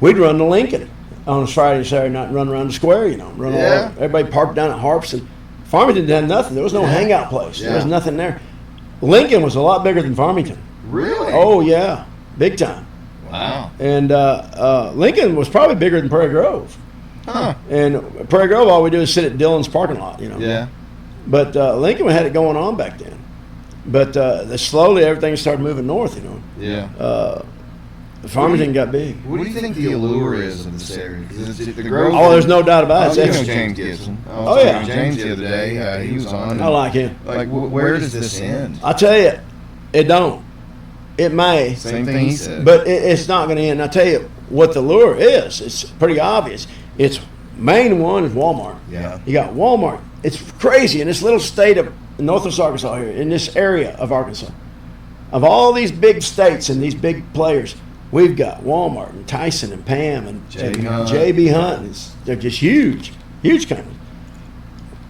we'd run to Lincoln on a Friday and Saturday night and run around the square. You know, run all Yeah. over. Everybody parked down at Harps, and Farmington didn't have nothing. There was no hangout place. There was Yeah. nothing there. Lincoln was a lot bigger than Farmington. Really? Oh yeah, big time. Wow. And Lincoln was probably bigger than Prairie Grove. Huh. And Prairie Grove, all we do is sit at Dillon's parking lot, you know. Yeah. But Lincoln had it going on back then. But slowly everything started moving north, you know. Yeah. Farmington got big. What do you think the allure is of this area? 'Cause it's the growth. Oh, there's no doubt about it. You know It's- James Gibson. Oh, yeah. James the other day, he was on. I like him. Like, where does this end? I tell you, it don't. It may, Same thing he said. but it's not going to end. I tell you what the lure is. It's pretty obvious. It's main one is Walmart. Yeah. You got Walmart. It's crazy in this little state of Northwest Arkansas here, in this area of Arkansas. Of all these big states and these big players, we've got Walmart and Tyson and Pam and JB Hunt. They're just huge, huge companies.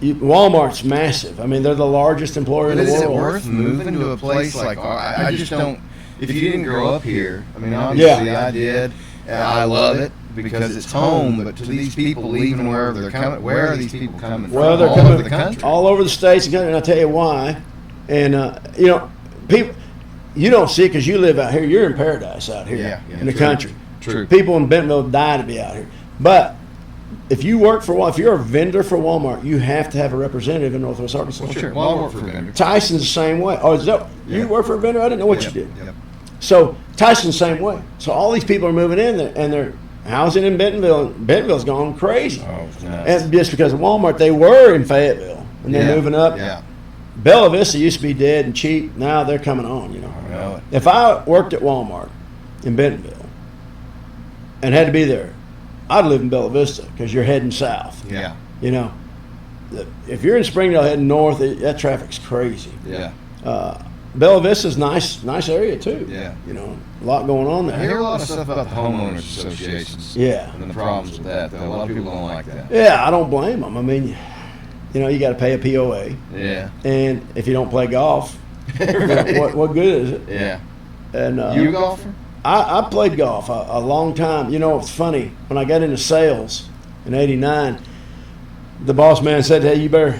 Walmart's massive. I mean, they're the largest employer in But the is world. it worth moving to a place like I just don't. If you didn't grow up here, I mean, obviously I did. And I love it because it's home. But to these people leaving wherever they're coming, where are these people coming from? Well, they're all coming over the country. all over the states and country, and I'll tell you why. And you know, people, you don't see it because you live out here. You're in paradise out here Yeah, in the true. country. True. People in Bentonville die to be out here. But if you work for if you're a vendor for Walmart, you have to have a representative in Northwest Arkansas. Well, sure. Well, I work for a vendor. Tyson's the same way. Oh, is that you work for a vendor? I didn't know what you did. Yep. So Tyson's the same way. So all these people are moving in there, and they're housing in Bentonville. And Bentonville's gone crazy. Oh, it's nuts. And just because of Walmart, they were in Fayetteville, and they're moving up. Yeah. Bella Vista used to be dead and cheap. Now they're coming on, you know. I know it. If I worked at Walmart in Bentonville and had to be there, I'd live in Bella Vista because you're heading south. Yeah. You know, if you're in Springdale heading north, that traffic's crazy. Yeah. Bella Vista's nice area too. Yeah. You know, a lot going on I there. hear a lot of stuff about the homeowners associations. Yeah. And the problems with that. Though. A lot of people don't like that. Yeah, I don't blame them. I mean, you know, you got to pay a POA, Yeah. and if you don't play golf, you know, what good is it? Yeah. And You a golfer? I played golf a long time. You know, it's funny. When I got into sales in '89, the boss man said, "Hey, you better."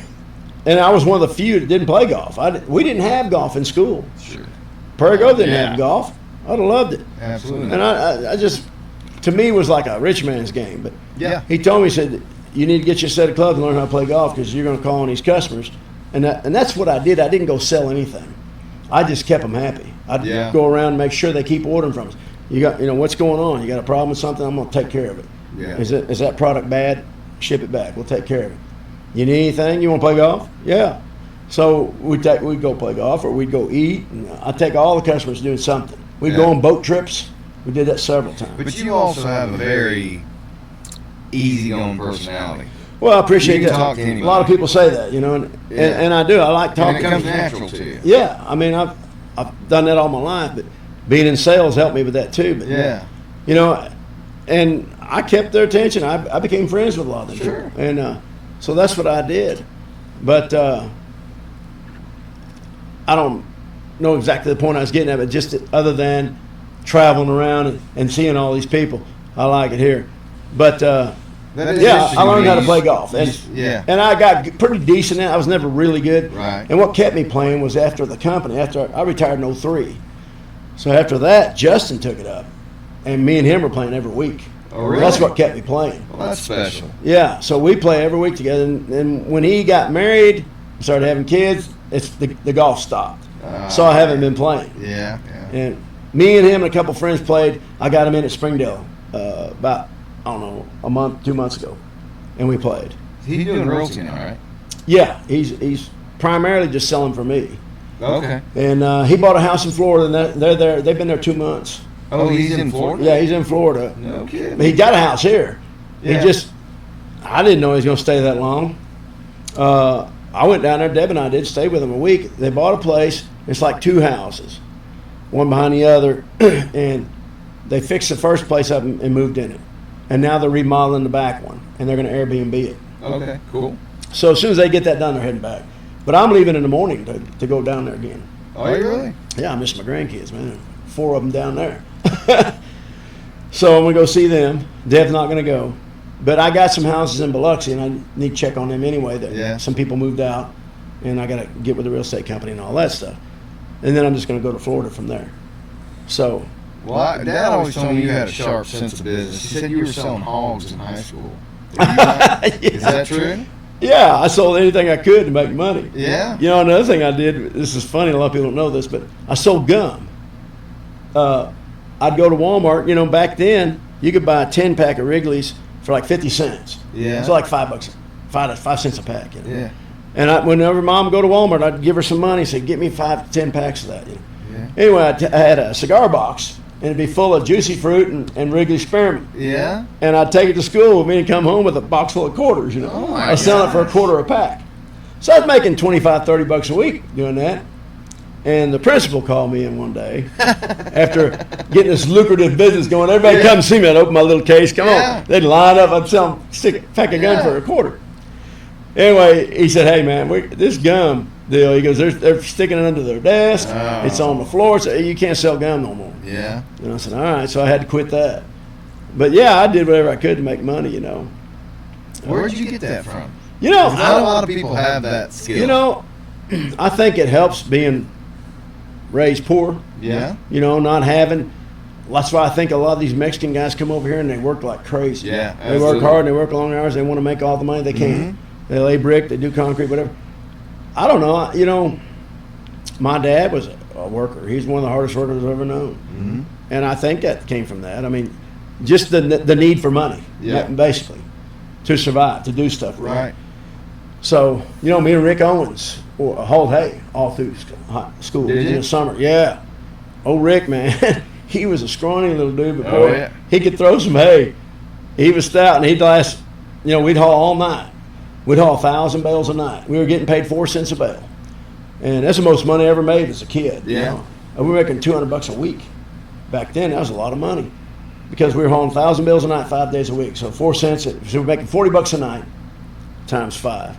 And I was one of the few that didn't play golf. We didn't have golf in school. Sure. Prairie Grove didn't Yeah. have golf. I'd have loved it. Absolutely. And I just, to me, it was like a rich man's game. But Yeah. he told me, he said, you need to get you a set of clubs and learn how to play golf because you're going to call on these customers. And that's what I did. I didn't go sell anything. I just kept them happy. I'd go around and make sure they keep ordering from us. You know, what's going on? You got a problem with something? I'm going to take care of it. Yeah. Is that product bad? Ship it back. We'll take care of it. You need anything? You want to play golf? Yeah. So we'd go play golf, or we'd go eat. And I'd take all the customers doing something. We'd go on boat trips. We did that several times. But you also have a very easygoing personality. Well, I appreciate You can that. talk to A anybody. lot of people say that, you know, and I do. I like And talking. it comes natural to you. Yeah, I mean, I've done that all my life, but being in sales helped me with that too. But Yeah. you know, and I kept their attention. I became friends with a lot of them. Sure. People. And so that's what I did. But I don't know exactly the point I was getting at, but just other than traveling around and seeing all these people, I like it here. But That is yeah, interesting I learned how to me. play golf, and Yeah. and I got pretty decent at it. I was never really good. Right. And what kept me playing was after the company. After I retired in '03, so after that, Justin took it up, and me and him were playing every week. Oh, really? That's what kept me playing. Well, that's special. Yeah, so we play every week together. And when he got married, started having kids, it's the golf stopped. So I haven't been playing. Yeah. And me and him and a couple friends played. I got him in at Springdale about, I don't know, a month, 2 months ago, and we played. He's doing realty now, right? Yeah, he's primarily just selling for me. Okay. And he bought a house in Florida, and they're there. They've been there 2 months. Oh, he's in Florida? Yeah, he's in Florida. No kidding. He got a house here. Yeah. He just I didn't know he was going to stay that long. I went down there. Deb and I did stay with him a week. They bought a place. It's like 2 houses, one behind the other, and they fixed the first place up and moved in it. And now they're remodeling the back one, and they're going to Airbnb it. Okay, cool. So as soon as they get that done, they're heading back. But I'm leaving in the morning to go down there again. Oh, you really? Yeah, I miss my grandkids, man. 4 of them down there. So I'm going to go see them. Deb's not going to go. But I got some houses in Biloxi, and I need to check on them anyway. Some people moved out, and I got to get with the real estate company and all that stuff. And then I'm just going to go to Florida from there. So... Well, Dad always told me you had a sharp sense of business. He said you were selling hogs in high school. Is that true? Yeah, I sold anything I could to make money. Yeah. You know, another thing I did, this is funny, a lot of people don't know this, but I sold gum. I'd go to Walmart, you know, back then, you could buy a 10-pack of Wrigley's for like 50 cents. Yeah. It's like $5, 5 cents a pack. You know? Yeah. And whenever Mom would go to Walmart, I'd give her some money, say, get me 5 to 10 packs of that. You know? Yeah. Anyway, I had a cigar box, and it'd be full of Juicy Fruit and Wrigley's Spearmint. Yeah. And I'd take it to school with me and come home with a box full of quarters, you know. Oh my I was selling it for $1 a pack. So I was making $25, $30 a week doing that. And the principal called me in one day after getting this lucrative business going. Everybody come see me. I'd open my little case. Come on. They'd line up. I'd sell them, stick a pack of gum for $1. Anyway, he said, hey, man, this gum deal, he goes, they're sticking it under their desk. Oh. It's on the floor. So you can't sell gum no more. Yeah. And I said, all right. So I had to quit that. But, yeah, I did whatever I could to make money, you know. Where'd you get that from? You know, Not a lot of people have that skill. You know, I think it helps being raised poor. Yeah. You know, not having. That's why I think a lot of these Mexican guys come over here and they work like crazy. Yeah, They work hard and they work long hours. They want to make all the money they can. Mm-hmm. They lay brick, they do concrete, whatever. I don't know. You know, my dad was a worker. He's one of the hardest workers I've ever known. Mm-hmm. And I think that came from that. I mean, just the need for money, basically, to survive, to do stuff. Right. So, you know, me and Rick Owens hauled hay all through school in the summer. Yeah. Oh, Rick, man, he was a scrawny little dude, but boy, he could throw some hay. He was stout, and he'd last, you know, we'd haul all night. We'd haul 1,000 bales a night. We were getting paid 4 cents a bale. And that's the most money I ever made as a kid. Yeah. You know? And we were making $200 a week. Back then, that was a lot of money because we were hauling 1,000 bales a night, 5 days a week. So 4 cents, so we're making $40 a night times 5.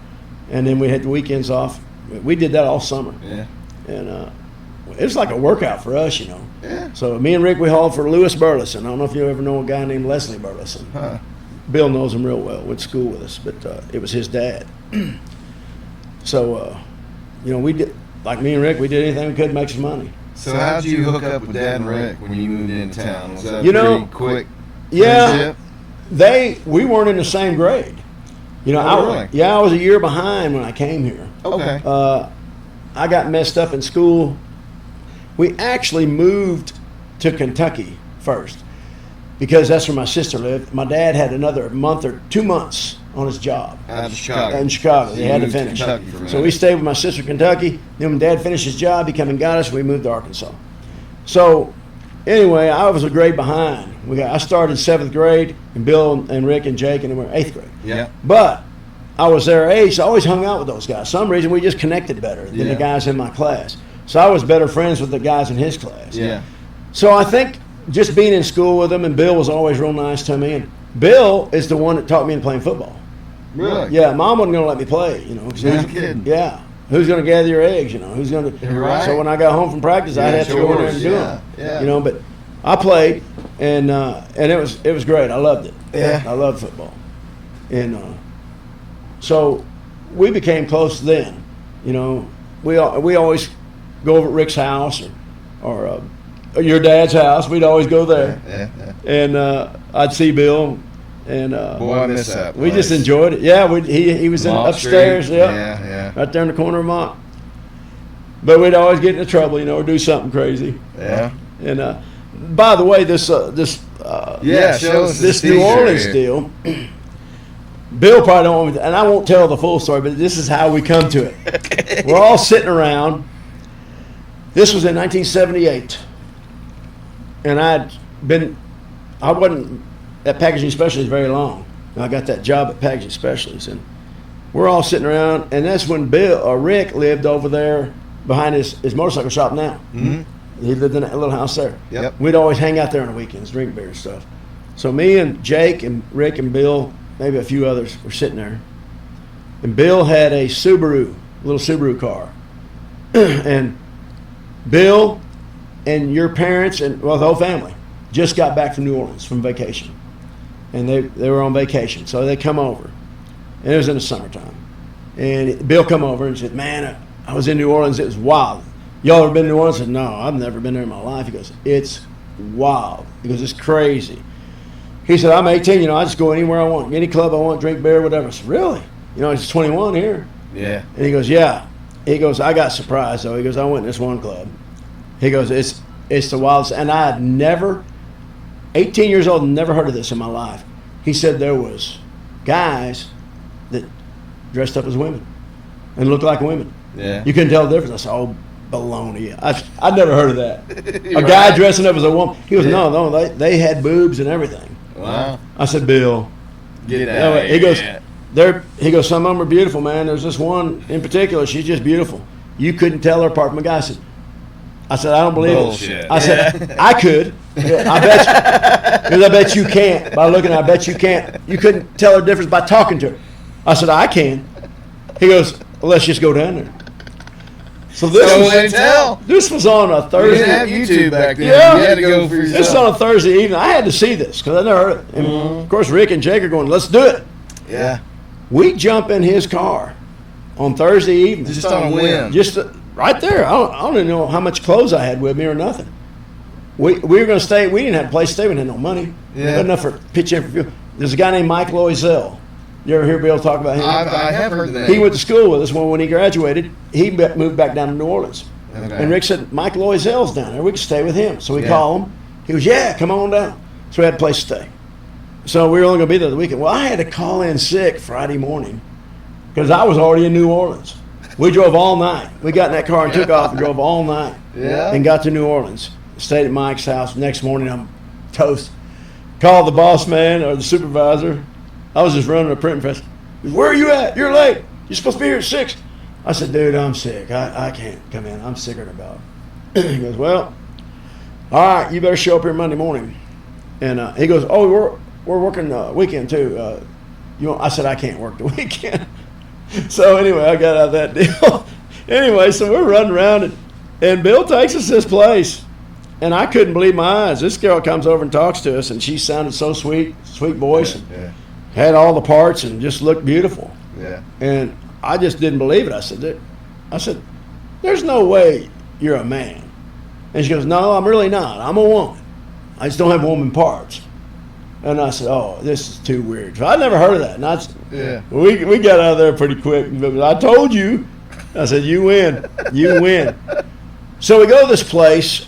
And then we had the weekends off. We did that all summer. Yeah. And it was like a workout for us, you know. Yeah. So me and Rick, we hauled for Lewis Burleson. I don't know if you ever know a guy named Leslie Burleson. Huh. Bill knows him real well. Went to school with us, but it was his dad. So, you know, we did, like me and Rick, we did anything we could to make some money. So how'd you hook up with Dad and Rick when you moved into town? Was that You know, pretty quick? Yeah, we weren't in the same grade. You know, really? I was a year behind when I came here. Okay. I got messed up in school. We actually moved to Kentucky first because that's where my sister lived. My dad had another month or 2 months on his job. Out of Chicago. In Chicago. So They you had to moved to finish. Kentucky for a So minute. we stayed with my sister in Kentucky. Then when Dad finished his job, he came and got us. We moved to Arkansas. So anyway, I was a grade behind. I started 7th grade, and Bill and Rick and Jake, and then we were 8th grade. Yeah. But I was their age, so I always hung out with those guys. For some reason, we just connected better than Yeah. the guys in my class. So I was better friends with the guys in his class. Yeah. So I think just being in school with them, and Bill was always real nice to me. And Bill is the one that taught me in playing football. Really? Yeah, Mom wasn't going to let me play, you know. 'cause No kidding. Yeah. Who's going to gather your eggs, you know? Who's going to? Right. So when I got home from practice, I'd have to go in there and do them. Yeah. You know, but I played, and it was great. I loved it. Yeah. I loved football, and so we became close then. You know, we always go over at Rick's house or your dad's house. We'd always go there, and I'd see Bill, and Boy, I miss that we just place. enjoyed it. Yeah, he was in Mott upstairs. Street. Yeah. Right there in the corner of Mott. But we'd always get into trouble, you know, or do something crazy. Yeah. And by the way, this show us this the New t-shirt Orleans here. deal. Bill probably don't want me to, and I won't tell the full story, but this is how we come to it. We're all sitting around. This was in 1978, and I wasn't at packaging specialist very long, I got that job at Packaging Specialties, and we're all sitting around, and that's when Rick lived over there behind his motorcycle shop now. Mm-hmm. He lived in that little house there. Yep. We'd always hang out there on the weekends, drink beer and stuff. So me and Jake and Rick and Bill, maybe a few others, were sitting there. And Bill had a little Subaru car. And Bill and your parents and, well, the whole family just got back from New Orleans from vacation. And they were on vacation, so they come over. And it was in the summertime. And Bill come over and said, man, I was in New Orleans. It was wild. Y'all ever been to New Orleans? I said, no, I've never been there in my life. He goes, it's wild. He goes, it's crazy. He said, I'm 18. I just go anywhere I want, any club I want, drink beer, whatever. I said, really? It's 21 here. Yeah. And he goes, yeah. He goes, I got surprised, though. He goes, I went in this one club. He goes, it's the wildest. And I had never, 18 years old, never heard of this in my life. He said there was guys that dressed up as women and looked like women. Yeah. You couldn't tell the difference. I said, oh, baloney. I'd never heard of that. A guy dressing up as a woman. He goes, no, they had boobs and everything. Wow. I said, Bill. Get out. He goes, some of them are beautiful, man. There's this one in particular. She's just beautiful. You couldn't tell her apart from a guy. I said, I don't believe Bullshit. it. I said, I could. I bet you. Because I bet you can't. By looking at her, I bet you can't. You couldn't tell her difference by talking to her. I said, I can. He goes, well, let's just go down there. So this was on a Thursday. We didn't have YouTube back then. Yeah. You had to go for yourself. This was on a Thursday evening. I had to see this because I never heard it. And of course, Rick and Jake are going, let's do it. Yeah. We jump in his car on Thursday evening. Just on a whim. Just right there. I don't even know how much clothes I had with me or nothing. We were going to stay. We didn't have a place to stay. We didn't have no money. Yeah. Not enough for pitch in for fuel. There's a guy named Mike Loisel. You ever hear Bill talk about him? I have heard that. He went to school with us when he graduated. He moved back down to New Orleans. Okay. And Rick said, Mike Loisel's down there. We can stay with him. So we call him. He goes, yeah, come on down. So we had a place to stay. So we were only going to be there the weekend. Well, I had to call in sick Friday morning because I was already in New Orleans. We drove all night. We got in that car and took off and drove all night. Yeah. And got to New Orleans. Stayed at Mike's house. Next morning, I'm toast. Called the boss man or the supervisor. I was just running a printing press. Where are you at? You're late. You're supposed to be here at 6. I said, dude, I'm sick. I can't come in. I'm sicker than a dog. He goes, well, all right, you better show up here Monday morning. And he goes, oh, we're working weekend too. I said, I can't work the weekend. So anyway, I got out of that deal. Anyway, so we're running around, and Bill takes us this place. And I couldn't believe my eyes. This girl comes over and talks to us, and she sounded so sweet voice. Yeah. Had all the parts and just looked beautiful. Yeah. And I just didn't believe it. I said, there's no way you're a man. And she goes, no, I'm really not. I'm a woman. I just don't have woman parts. And I said, oh, this is too weird. So I never heard of that. And we got out of there pretty quick. I told you. I said, you win. You win. So we go to this place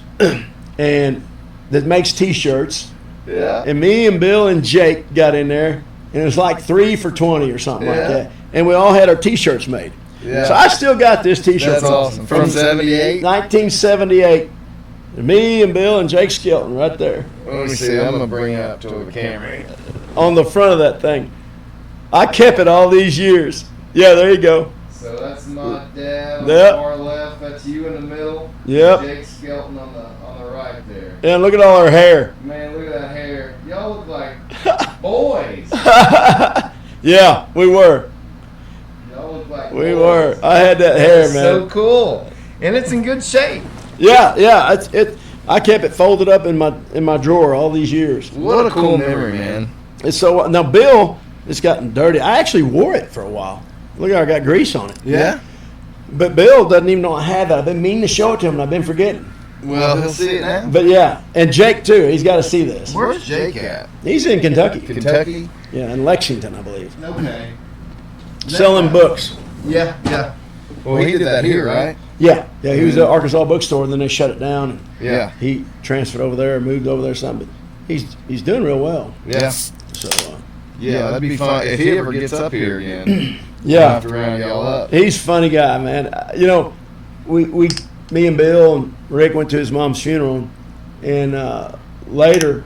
and that makes T-shirts. Yeah. And me and Bill and Jake got in there. And it was like 3 for $20 or something like that. And we all had our T-shirts made. Yeah. So I still got this T-shirt. That's awesome. From 78? 1978. Me and Bill and Jake Skelton right there. Let me see. I'm going to bring it up to the camera. On the front of that thing. I kept it all these years. Yeah, there you go. So that's my dad on Yep. the far left. That's you in the middle. Yep. Jake Skelton on the right there. And look at all our hair. Man, look at that hair. Y'all look like boys. Yeah, we were. Y'all look like We boys. were. I had that hair, That's man. so cool. And it's in good shape. Yeah. I kept it folded up in my drawer all these years. What a cool memory, man. It's so now Bill, it's gotten dirty. I actually wore it for a while. Look how I got grease on it. Yeah? But Bill doesn't even know I have that. I've been meaning to show it to him, and I've been forgetting. Well, he'll see it now. But yeah, and Jake too. He's got to see this. Where's Jake at? He's in Kentucky. Kentucky? Yeah, in Lexington, I believe. Okay. Selling books. Yeah. Well, he did that here, right? Yeah. He was at Arkansas bookstore, and then they shut it down. And Yeah. he transferred over there, moved over there, or something. But he's doing real well. Yeah. So Yeah, that'd be fun if he ever gets up here again. yeah, I'll have to round y'all up. he's a funny guy, man. Me and Bill and Rick went to his mom's funeral, and later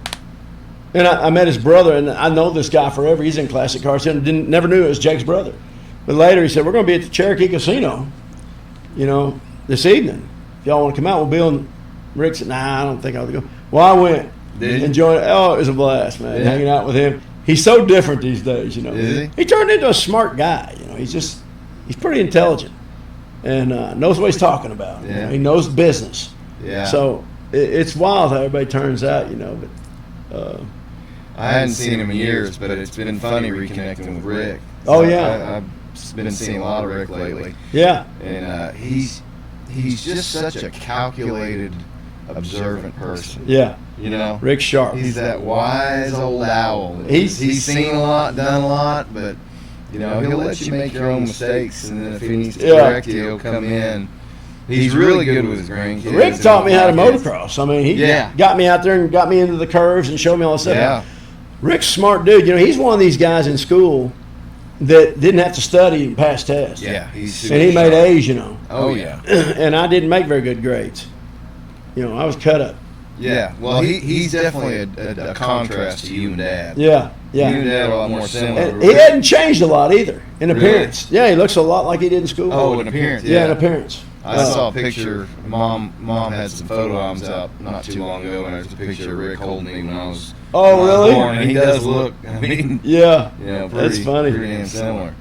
And I met his brother, and I know this guy forever. He's in classic cars. Never knew it was Jake's brother. But later he said, we're going to be at the Cherokee Casino, this evening. If y'all want to come out, we'll be on. Rick said, nah, I don't think I'll go. Well, I went. Did you? Enjoyed it. Oh, it was a blast, man, hanging out with him. He's so different these days, Is he? He turned into a smart guy, He's pretty intelligent and knows what he's talking about. Yeah. He knows business. Yeah. So it's wild how everybody turns out, but I hadn't seen him in years, but it's been funny reconnecting with Rick. Oh, yeah. I've been seeing a lot of Rick lately. Yeah. And he's just such a calculated, observant person. Yeah. Rick's sharp. He's that wise old owl. He's seen a lot, done a lot, but he'll let you make your own mistakes, and then if he needs to correct you, he'll come in. He's really good with his grandkids. Rick taught me how to motocross. I mean, he got me out there and got me into the curves and showed me all this stuff. Yeah. Rick's a smart dude. He's one of these guys in school that didn't have to study and pass tests. Yeah, he's and he made A's, Oh, yeah. And I didn't make very good grades. I was cut up. Yeah, well, he's definitely a contrast to you and Dad. Yeah. You and Dad are a lot more similar. And he hadn't changed a lot either in appearance. Really? Yeah, he looks a lot like he did in school. Oh, in appearance. Yeah, in appearance. I saw a picture. Mom had some photo albums out not too long ago, and there's a picture of Rick holding me when I was really? born, and he does look. I mean, yeah, pretty, that's funny. Pretty damn similar.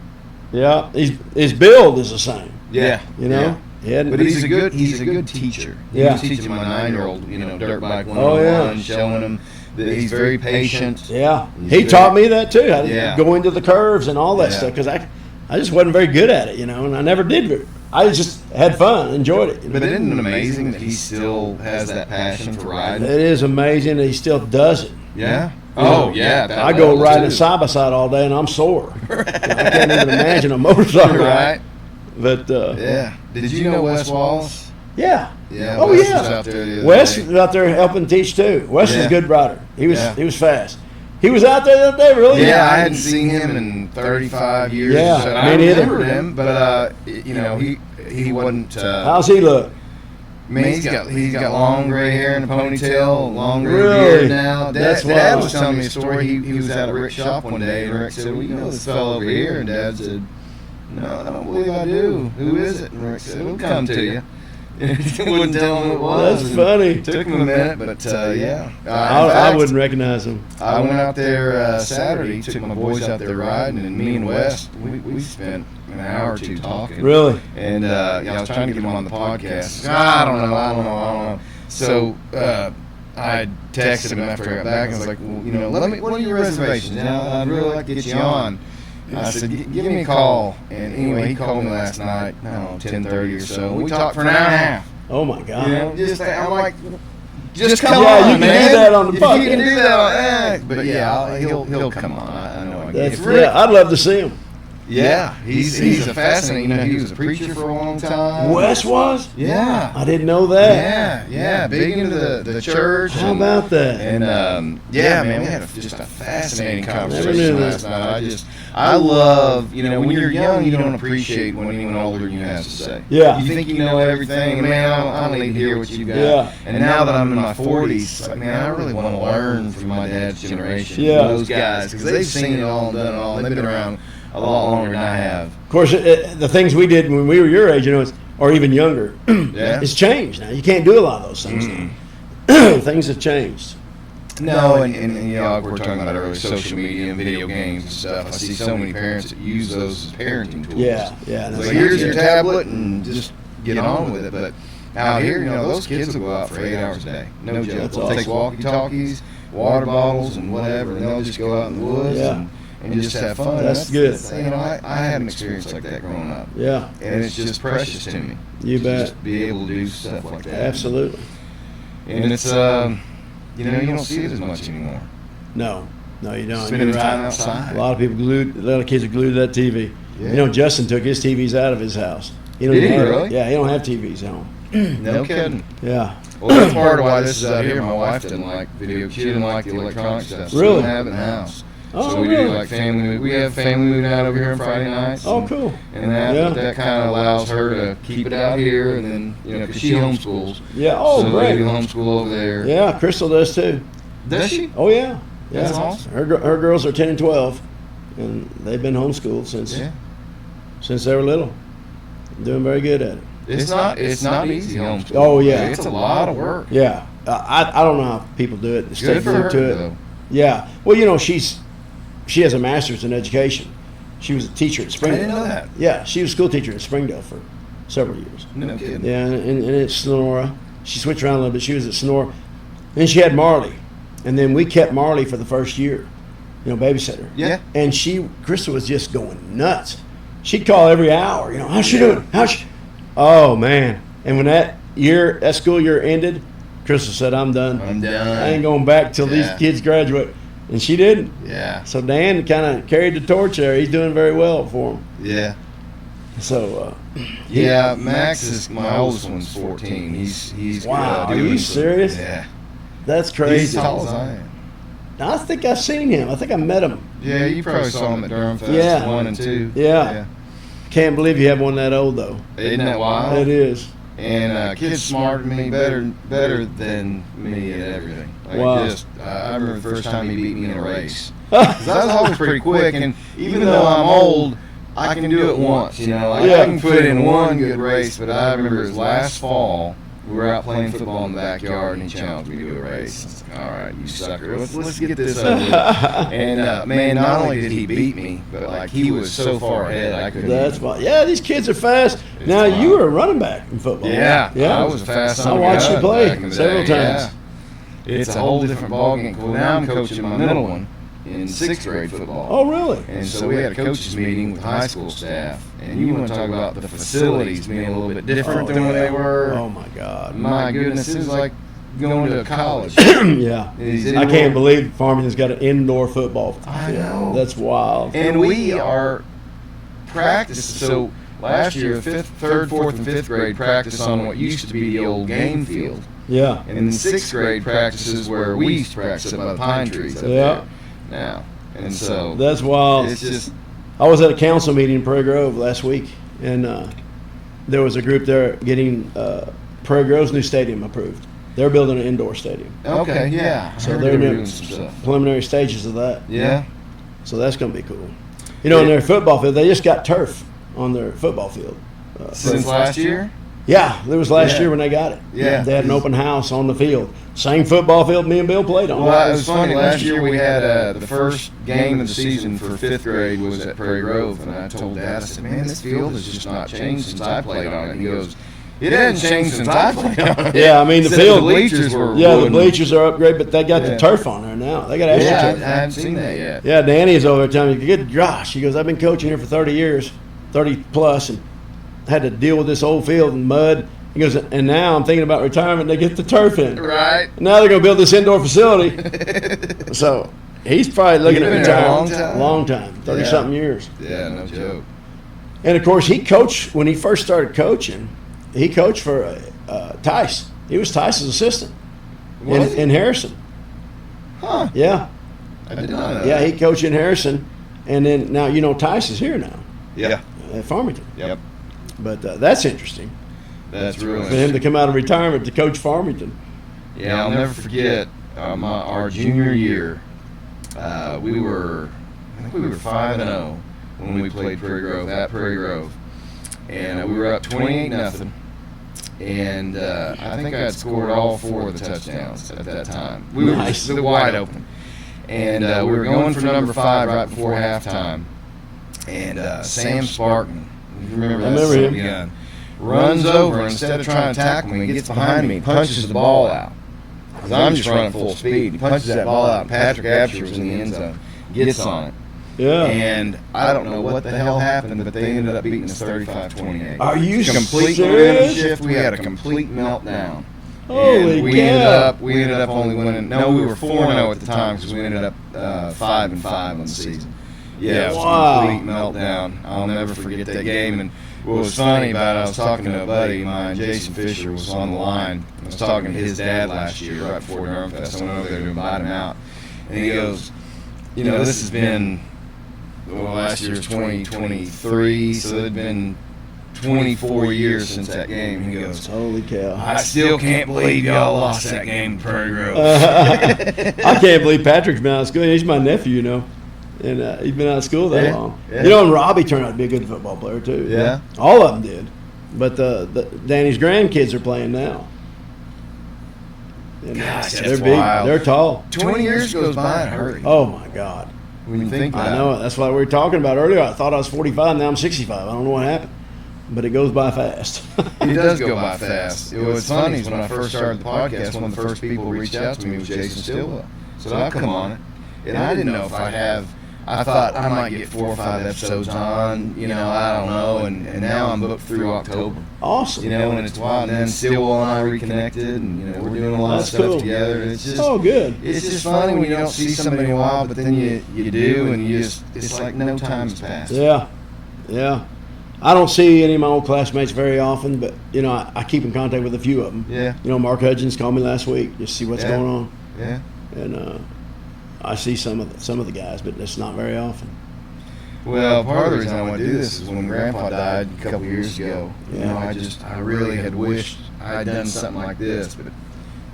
Yeah, his build is the same. Yeah, Yeah. But he's a good teacher. He was teaching my 9-year-old, dirt bike 101, showing him that he's very patient. Yeah, he taught me that too. How to go into the curves and all that stuff, because I just wasn't very good at it, and I never did. I just had fun, enjoyed it. But isn't it amazing that he still has that passion for riding? It is amazing that he still does it. Yeah. Oh, yeah. I go riding side by side all day, and I'm sore. I can't even imagine a motorcycle. Right. But yeah. Did you know Wes Wallace? Yeah. Yeah. Oh, Wes yeah. was out there the other Wes day. was out there helping teach too. Wes is a good rider. He was fast. He was out there the other day, really. Yeah, I hadn't seen him in 35 years. Yeah, so me I neither. remembered him, but he wasn't. How's he look? Man, he's got long gray hair and a ponytail, long gray Really? beard now. That's Dad wild. was telling me a story. He was at a Rick's shop one day, and Rick said, "Well, you know this fellow over here," and Dad said, "No, I don't believe I do. Who is it?" And Rick said, "We'll come to you." He wouldn't tell him who it was. That's funny. It took him a minute, but yeah. I wouldn't recognize him. I went out there Saturday, took my boys out there riding, and me and Wes, we spent an hour or two talking. Really? And I was trying to get him on the podcast. I don't know. So I texted him after I got back, and I was like, well, what are your reservations? I'd really like to get you on. I said, give me a call. And anyway, he called me last night, I don't know, 10:30 or so. We talked for an hour and a half. Oh my God. I'm like, just come Yeah, on, you can man. do that on the If podcast. you can do that, but yeah, he'll come on. I know. I That's get it. I'd love to see him. Yeah, he's a fascinating. He was a preacher for a long time. Wes was? Yeah. I didn't know that. Yeah, big into the church. How about that? And man, we had just a fascinating Never conversation knew last night. I love, when you're young, you don't appreciate what anyone older than you has to say. Yeah. You think you know everything, and man, I don't need to hear what you got. Yeah. And now that I'm in my 40s, it's like, man, I really want to learn from my dad's generation. Yeah. Those guys, because they've seen it all and done it all, and they've been around a lot longer than I have. Of course, the things we did when we were your age, or even younger, Yeah. it's changed now. You can't do a lot of those things now. Things have changed. No, and we're talking about earlier, social media and video games and stuff. I see so many parents that use those as parenting tools. Yeah. So That's here's right. your tablet and just get on with it. But out here, those kids will go out for 8 hours a day. No joke. That's They'll take awesome. walkie-talkies, water bottles, and whatever, and they'll just go out in the woods and just have fun. That's good. I had an experience like that growing up. Yeah. And it's just precious to me. You to bet. Just be able to do stuff like that. Absolutely. And it's, you don't see it as much anymore. No, you don't. Spending You're time right. outside. A lot of kids are glued to that TV. Yeah. Justin took his TVs out of his house. Did he really? Yeah, he don't have TVs at home. No kidding. Yeah. Well, that's part of why this is out here. My wife didn't like video. She didn't like the electronic stuff. So Really? we don't have it in the house. Oh, So we do really? like family. We have family moving out over here on Friday nights. Oh, and- cool. And that Yeah. kind of allows her to keep it out here, and then because she homeschools. Yeah. Oh, so great. they do homeschool over there. Yeah, Crystal does too. Does she? Oh, yeah. Yeah. That's awesome. Her girls are 10 and 12, and they've been homeschooled since they were little. Doing very good at it. It's not easy homeschool. Oh, yeah. It's a lot of work. Yeah. I don't know how people do it. Stay Good for glued her, to it. though. Yeah. Well, you know, she has a master's in education. She was a teacher at I Springdale. didn't know that. Yeah, she was a school teacher in Springdale for several years. No kidding. Yeah, and at Sonora. She switched around a little bit. She was at Sonora. Then she had Marley. And then we kept Marley for the first year, babysit her. Yeah. And Krista was just going nuts. She'd call every hour, how's she doing? Oh, man. And when that school year ended, Krista said, I'm done. I'm done. I ain't going back till these kids graduate. And she didn't. Yeah. So Dan kind of carried the torch there. He's doing very well for him. Yeah. So, Yeah, Max is my oldest one's 14. He's wow, are doing you some- serious? Yeah. That's He's crazy. as tall as I am. I think I've seen him. I think I met him. Yeah, you probably saw him at Durham Fest Yeah. 1 and 2. Yeah. Can't believe you have one that old, though. Isn't that wild? It is. And kid's smarter than me, better than me at everything. Like Wow. I remember the first time he beat me in a race. 'Cause I was always pretty quick, and even though I'm old, I can do it once. Like Yeah. I can put in one good race. But I remember it was last fall. We were out playing football in the backyard, and he challenged me to do a race. I was like, all right, you sucker, let's get this over with. And man, not only did he beat me, but like he was so far ahead, I couldn't. That's fine. Yeah, these kids are fast. It's Now, wild. you were a running back in football. Yeah, Yeah. I was a fast I son of a watched you gun play back in the several day, times. yeah. It's a whole different ballgame. Well, now I'm coaching my middle one in 6th grade football. Oh, really? And so we had a coaches meeting with high school staff, and you want to talk about the facilities being a little bit different than what they were. Oh, my God. My goodness, it was like going to college. Yeah. These I indoor- can't believe Farmington's got an indoor football field. I know. That's wild. And we are practicing. So last year, 3rd, 4th, and 5th grade practice on what used to be the old game field. Yeah. And then 6th grade practices where we used to practice up by the pine trees up Yeah. there now. And so That's wild. it's just, I was at a council meeting in Prairie Grove last week, and there was a group there getting Prairie Grove's new stadium approved. They're building an indoor stadium. okay, yeah. I So heard they're they were in doing some stuff. preliminary stages of that. Yeah. So that's going to be cool. In their football field, they just got turf on their football field. Since last year? Yeah, it was last Yeah. year when they got it. Yeah. They had an open house on the field. Same football field me and Bill played on. Well, it was funny. Last year we had the first game of the season for 5th grade was at Prairie Grove, and I told Dad, I said, "Man, this field has just not changed since I played on it." And he goes, "It hasn't changed since I played on it." Yeah, I mean, the Said field- bleachers were Yeah, the wooden. bleachers are upgraded, but they got Yeah. the turf on there now. They got extra Yeah, I turf. haven't seen that yet. Yeah, Danny's over there telling me, good gosh. He goes, I've been coaching here for 30 years, 30 plus, and had to deal with this old field and mud. He goes, and now I'm thinking about retirement. They get the turf in. Right. Now they're going to build this indoor facility. So he's probably looking He's at been there a retirement. long time. Long time, 30-something years. Yeah, no joke. And, of course, he coached, when he first started coaching, he coached for Tice. He was Tice's assistant Was he? in Harrison. Huh. Yeah. I did not know. Yeah, that. he coached in Harrison. And then now, Tice is here now Yeah. at Farmington. Yep. But that's interesting That's really for him to come out of retirement to coach Farmington. Yeah, I'll never forget our junior year. I think we were 5-0 when we played Prairie Grove at Prairie Grove, and we were up 28-0. And I think I had scored all 4 of the touchdowns at that time. We were Nice. the wide open, and we were going for number 5 right before halftime. And Sam Spartan, you remember that? I remember son him. of a gun, runs over, and instead of trying to tackle me, he gets behind me, punches the ball out. Because I'm just running full speed. He punches that ball out, and Patrick Absher was in the end zone, gets on it. Yeah. And I don't know what the hell happened, but they ended up beating us 35-28. Are you Complete serious? momentum shift. We had a complete meltdown. Holy And we ended up only winning. No, we were 4-0 at the time because we ended up 5-5 on the season. Yeah, it was Wow. a complete meltdown. I'll never forget that game. And what was funny about it, I was talking to a buddy of mine, Jason Fisher, was on the line. I was talking to his dad last year, right before Durham Fest. I went over there to invite him out, and he goes, this has been. Well, last year was 2023, so it had been 24 years since that game. He goes, Holy cow. I still can't believe y'all lost that game in Prairie Grove. I can't believe Patrick's been out of school. He's my nephew, you know. And he's been out of school that long. Yeah. You know, and Robbie turned out to be a good football player, too. Yeah. All of them did. But Danny's grandkids are playing now. And Gosh, they're that's big. wild. They're tall. 20 years goes by in a hurry. Oh, my God. When you think about I know it. That's what we were talking about earlier. I thought I was 45. Now I'm 65. I don't know what happened. But it goes by fast. It does go by fast. What's funny is when I first started the podcast, one of the first people who reached out to me was Jason Silva. So I'll come on it. And I didn't know if I'd have, I thought I might get 4 or 5 episodes on, you know, I don't know. And now I'm booked through October. Awesome. You know, and it's wild. And then Stillwell and I reconnected, and, you know, we're doing a lot of That's stuff cool. together. And it's just, good. it's just funny when you don't see somebody in a while, but then you do, and you just, it's like no time has passed. Yeah. Yeah. I don't see any of my old classmates very often, but, you know, I keep in contact with a few of them. Yeah. You know, Mark Hudgens called me last week just to see what's Yeah. going on. Yeah. And I see some of the guys, but it's not very often. Well, part of the reason I want to do this is when Grandpa died a couple years ago. You know, I really had wished I had done something like this, but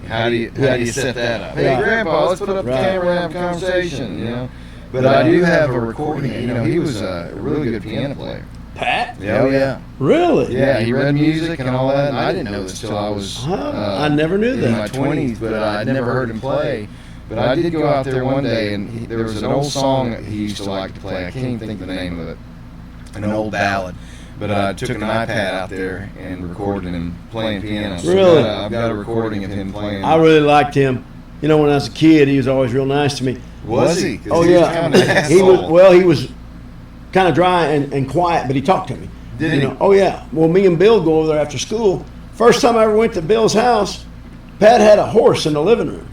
how do you set that up? Hey, Yeah. Grandpa, let's put up the camera and have a conversation. You know, but I do have a recording. You know, he was a really good piano player. Pat? Oh yeah, Really? yeah. He read music and all that. And I didn't know this till I was I never knew in my that. 20s, but I'd never heard him play. But I did go out there one day, and there was an old song that he used to like to play. I can't even think of the name of it. An old ballad. But I took an iPad out there and recorded him playing piano. So Really? I've got a recording of him playing. I really liked him. You know, when I was a kid, he was always real nice to me. Was he? 'Cause Oh, he was yeah. kind of an He was, asshole. well, he was kind of dry and quiet, but he talked to me. Did You he? know? Oh, yeah. Well, me and Bill go over there after school. First time I ever went to Bill's house, Pat had a horse in the living room.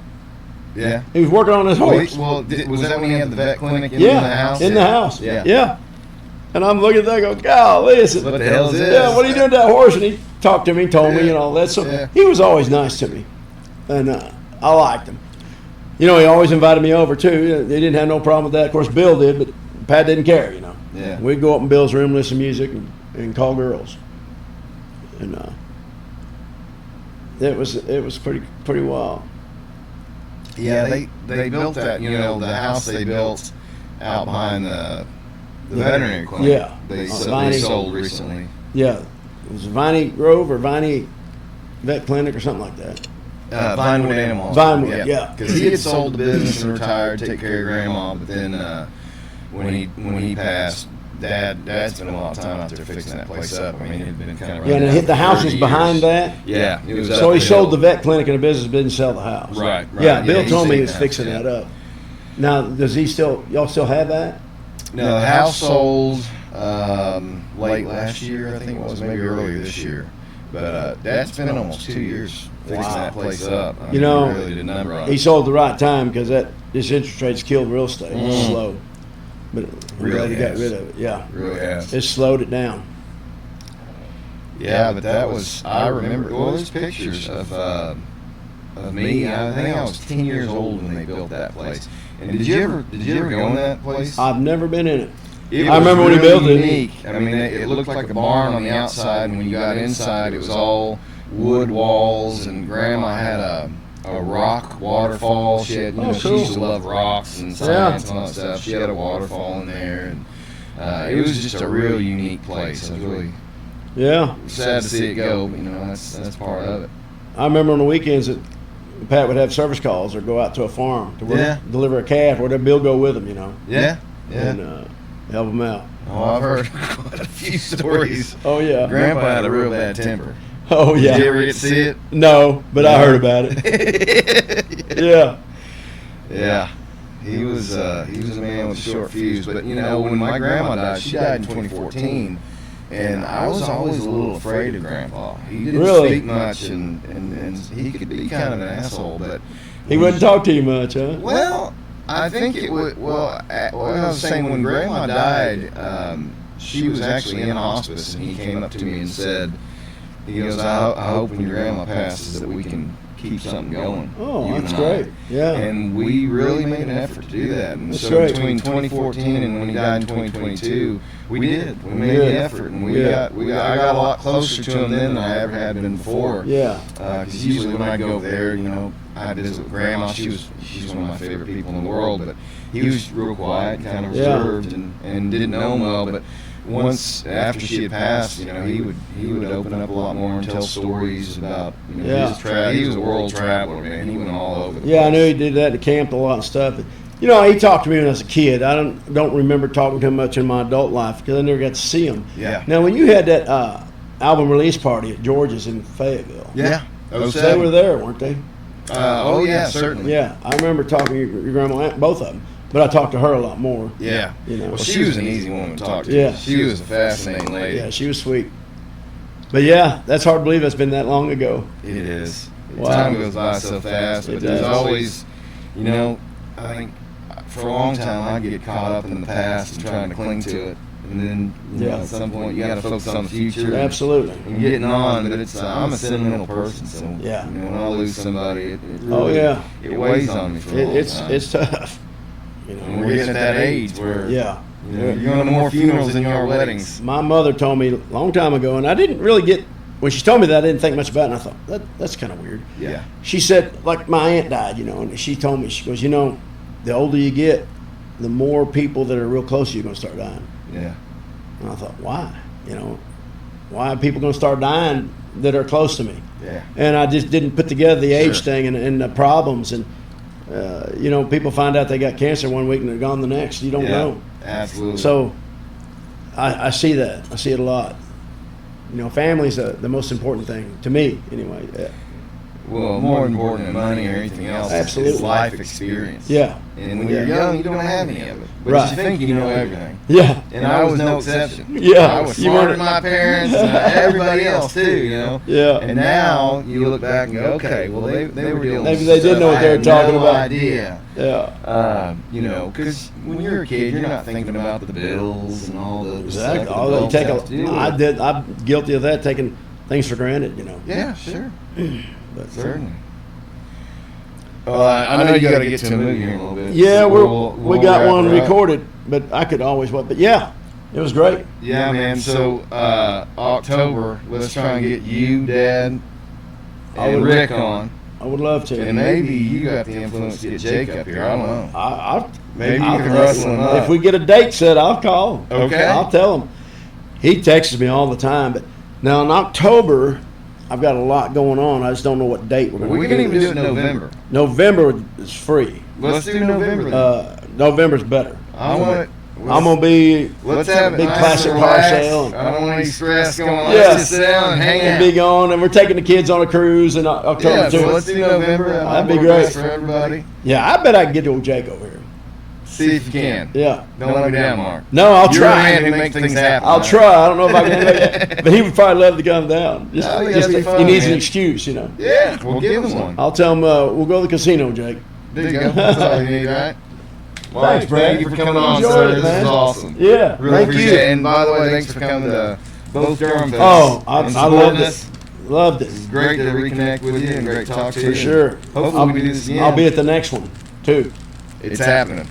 Yeah. He was working on his horse. Was that when he had the vet clinic in the Yeah, house? in the house. Yeah. Yeah. And I'm looking at that, go, golly, listen. What the hell is this? Yeah, what are you doing to that horse? And he talked to me, told me, and all that. So Yeah. he was always nice to me, and I liked him. You know, he always invited me over too. They didn't have no problem with that. Of course, Bill did, but Pat didn't care. You know. Yeah. We'd go up in Bill's room, listen to music, and call girls, and it was pretty wild. Yeah, they built that, you know, the house they built out behind the veterinary clinic. Yeah. They Viney. sold recently. Yeah, it was Viney Grove or Viney Vet Clinic or something like that. Vinewood Animal. Vinewood, yeah. Because he had sold the business and retired to take care of Grandma, but then when he passed, Dad spent a lot of time out there fixing that place up. I mean, it had been kind of Yeah, and the house is behind that. Yeah, it was. So he sold the vet clinic and the business, but didn't sell the house. Right. Yeah, Bill told me he was saved fixing the house, that up. Now, does y'all still have that? No, the house sold late last year, I think it was, maybe earlier this year. But Dad spent almost 2 years fixing that place up. I mean, know, he really did a number on He it. sold the right time because this interest rate's killed real estate. It's slow. But we're glad Really he got has. rid of it. Yeah. Really has. It slowed it down. Yeah, but that was, I remember, well, there's pictures of me. I think I was 10 years old when they built that place. And did you ever go in that place? I've never been in it. It I was remember when he really built it. unique. I mean, it looked like a barn on the outside, and when you got inside, it was all wood walls, and Grandma had a rock waterfall. She had, Oh, she cool. used to love rocks and science and all that stuff. She had a waterfall in there, and it was just a real unique place. I was really Yeah. sad to see it go, but, you know, that's part of it. I remember on the weekends that Pat would have service calls or go out to a farm to Yeah. deliver a calf, or Bill go with him, you know, Yeah, and help him out. Oh, I've heard quite a few stories. Oh, yeah. Grandpa had a real bad temper. Oh, yeah. Did you ever get to see it? No, but I heard about it. Yeah. Yeah, he was a man with a short fuse. But you know, when my grandma died, she died in 2014, and I was always a little afraid of Grandpa. He didn't Really? speak much, and he could be kind of an asshole. But He wouldn't talk to you much, huh? well, I think it would. Well, I was saying when Grandma died, she was actually in hospice, and he came up to me and said, he goes, I hope when your grandma passes that we can keep something going. Oh, you that's and I. great. Yeah. And we really made an effort to do that. And That's so great. between 2014 and when he died in 2022, we did. We made Good. the effort, and Yeah. I got a lot closer to him then than I ever had been before. Yeah. Because usually when I go over there, you know, I visit with Grandma. She's one of my favorite people in the world, but he was real quiet, kind of Yeah. reserved, and didn't know him well. But once after she had passed, you know, he would open up a lot more and tell stories about, you know, Yeah. he was a world traveler, man. He went all over the Yeah, I place. knew he did that at camp a lot and stuff. You know, he talked to me when I was a kid. I don't remember talking to him much in my adult life because I never got to see him. Yeah. Now, when you had that album release party at George's in Fayetteville, Yeah. they were there, weren't they? Oh yeah, certainly. Yeah, I remember talking to your grandma, both of them, but I talked to her a lot more. Yeah. You know. Well, she was an easy woman to talk to. Yeah. She was a fascinating lady. Yeah, she was sweet. But yeah, that's hard to believe it's been that long ago. It is. Wow. Time goes by so fast, It but there's does. always, you know, I think for a long time I get caught up in the past and trying to cling to it, and then you know, Yeah. at some point you got to focus on the future. Absolutely. And getting on, but it's I'm a sentimental person, so Yeah. you know, when I lose somebody, it Oh, really, yeah. it weighs on me for a long time. It's tough. You know. And we're getting at that age where Yeah. you know, you're going to more funerals than you are weddings. My mother told me a long time ago, and I didn't really get when she told me that. I didn't think much about it. And I thought that's kind of weird. Yeah. She said, like my aunt died, you know, and she told me, she goes, you know, the older you get, the more people that are real close to you are going to start dying. Yeah. And I thought, why? You know, why are people going to start dying that are close to me? Yeah. And I just didn't put together the age Sure. thing and the problems. And, you know, people find out they got cancer one week and they're gone the next. You don't Yeah. know. Absolutely. So I see that. I see it a lot. You know, family's the most important thing to me, anyway. Well, more important than money or anything else Absolutely. is life experience. Yeah. And when you're young, you don't have any of it. But Right. you think you know everything. Yeah. And I was no exception. Yeah. I was You smarter weren't- than my parents and everybody else too, you know. Yeah. And now you look back and go, okay, well they were dealing Maybe with they did stuff know what I they were had talking no about. idea. Yeah. You know, because when you're a kid, you're not thinking about the bills and all the Exactly. stuff All that they adults take have to deal with. I'm guilty of that, taking things for granted, you know. Yeah, sure. But Certainly. I know you got to get to a movie here in a little bit. yeah, so we we'll got wrap one her up. recorded, but I could always But yeah, it was great. Yeah, man. So October, let's try and get you, Dad, I and would- Rick on, I would love to. and maybe you got the influence to get Jake up here. I don't know. Maybe you I'll- can wrestle him up. If we get a date set, I'll call him. Okay. I'll tell him. He texts me all the time, but now in October, I've got a lot going on. I just don't know what date we're going to We do. can even do it in November. November is free. Let's do November. Then. November's better. I want. I'm gonna be Let's have it big nice classic and car relaxed. sale. I don't want any stress going on. Yeah. Let's just sit down and hang and out. be gone, and we're taking the kids on a cruise in October Yeah, too. so let's do November. That'd be Work great. best for everybody. Yeah, I bet I can get old Jake over here. See if you can. Yeah. Don't let me down, Mark. No, I'll You're the try. man who makes things happen. I'll man. try. I don't know if I can do it, but he would probably love to come down. Just, Oh, yeah, just that'd be if fun, he needs an man. excuse, you know. Yeah, we'll give him one. I'll tell him we'll go to the casino, Jake. There you go. That's all you need, right? Thanks, Brad. Thank you for coming on, Enjoyed sir. it, This man. is awesome. Yeah. Really thank appreciate you. it. And by the way, thanks for coming to both Durham Fests. Oh, I and loved supporting it. us. Loved it. It's great to reconnect with you and great to talk to you. For sure. Hopefully we do this again. I'll be at the next one too. It's happening.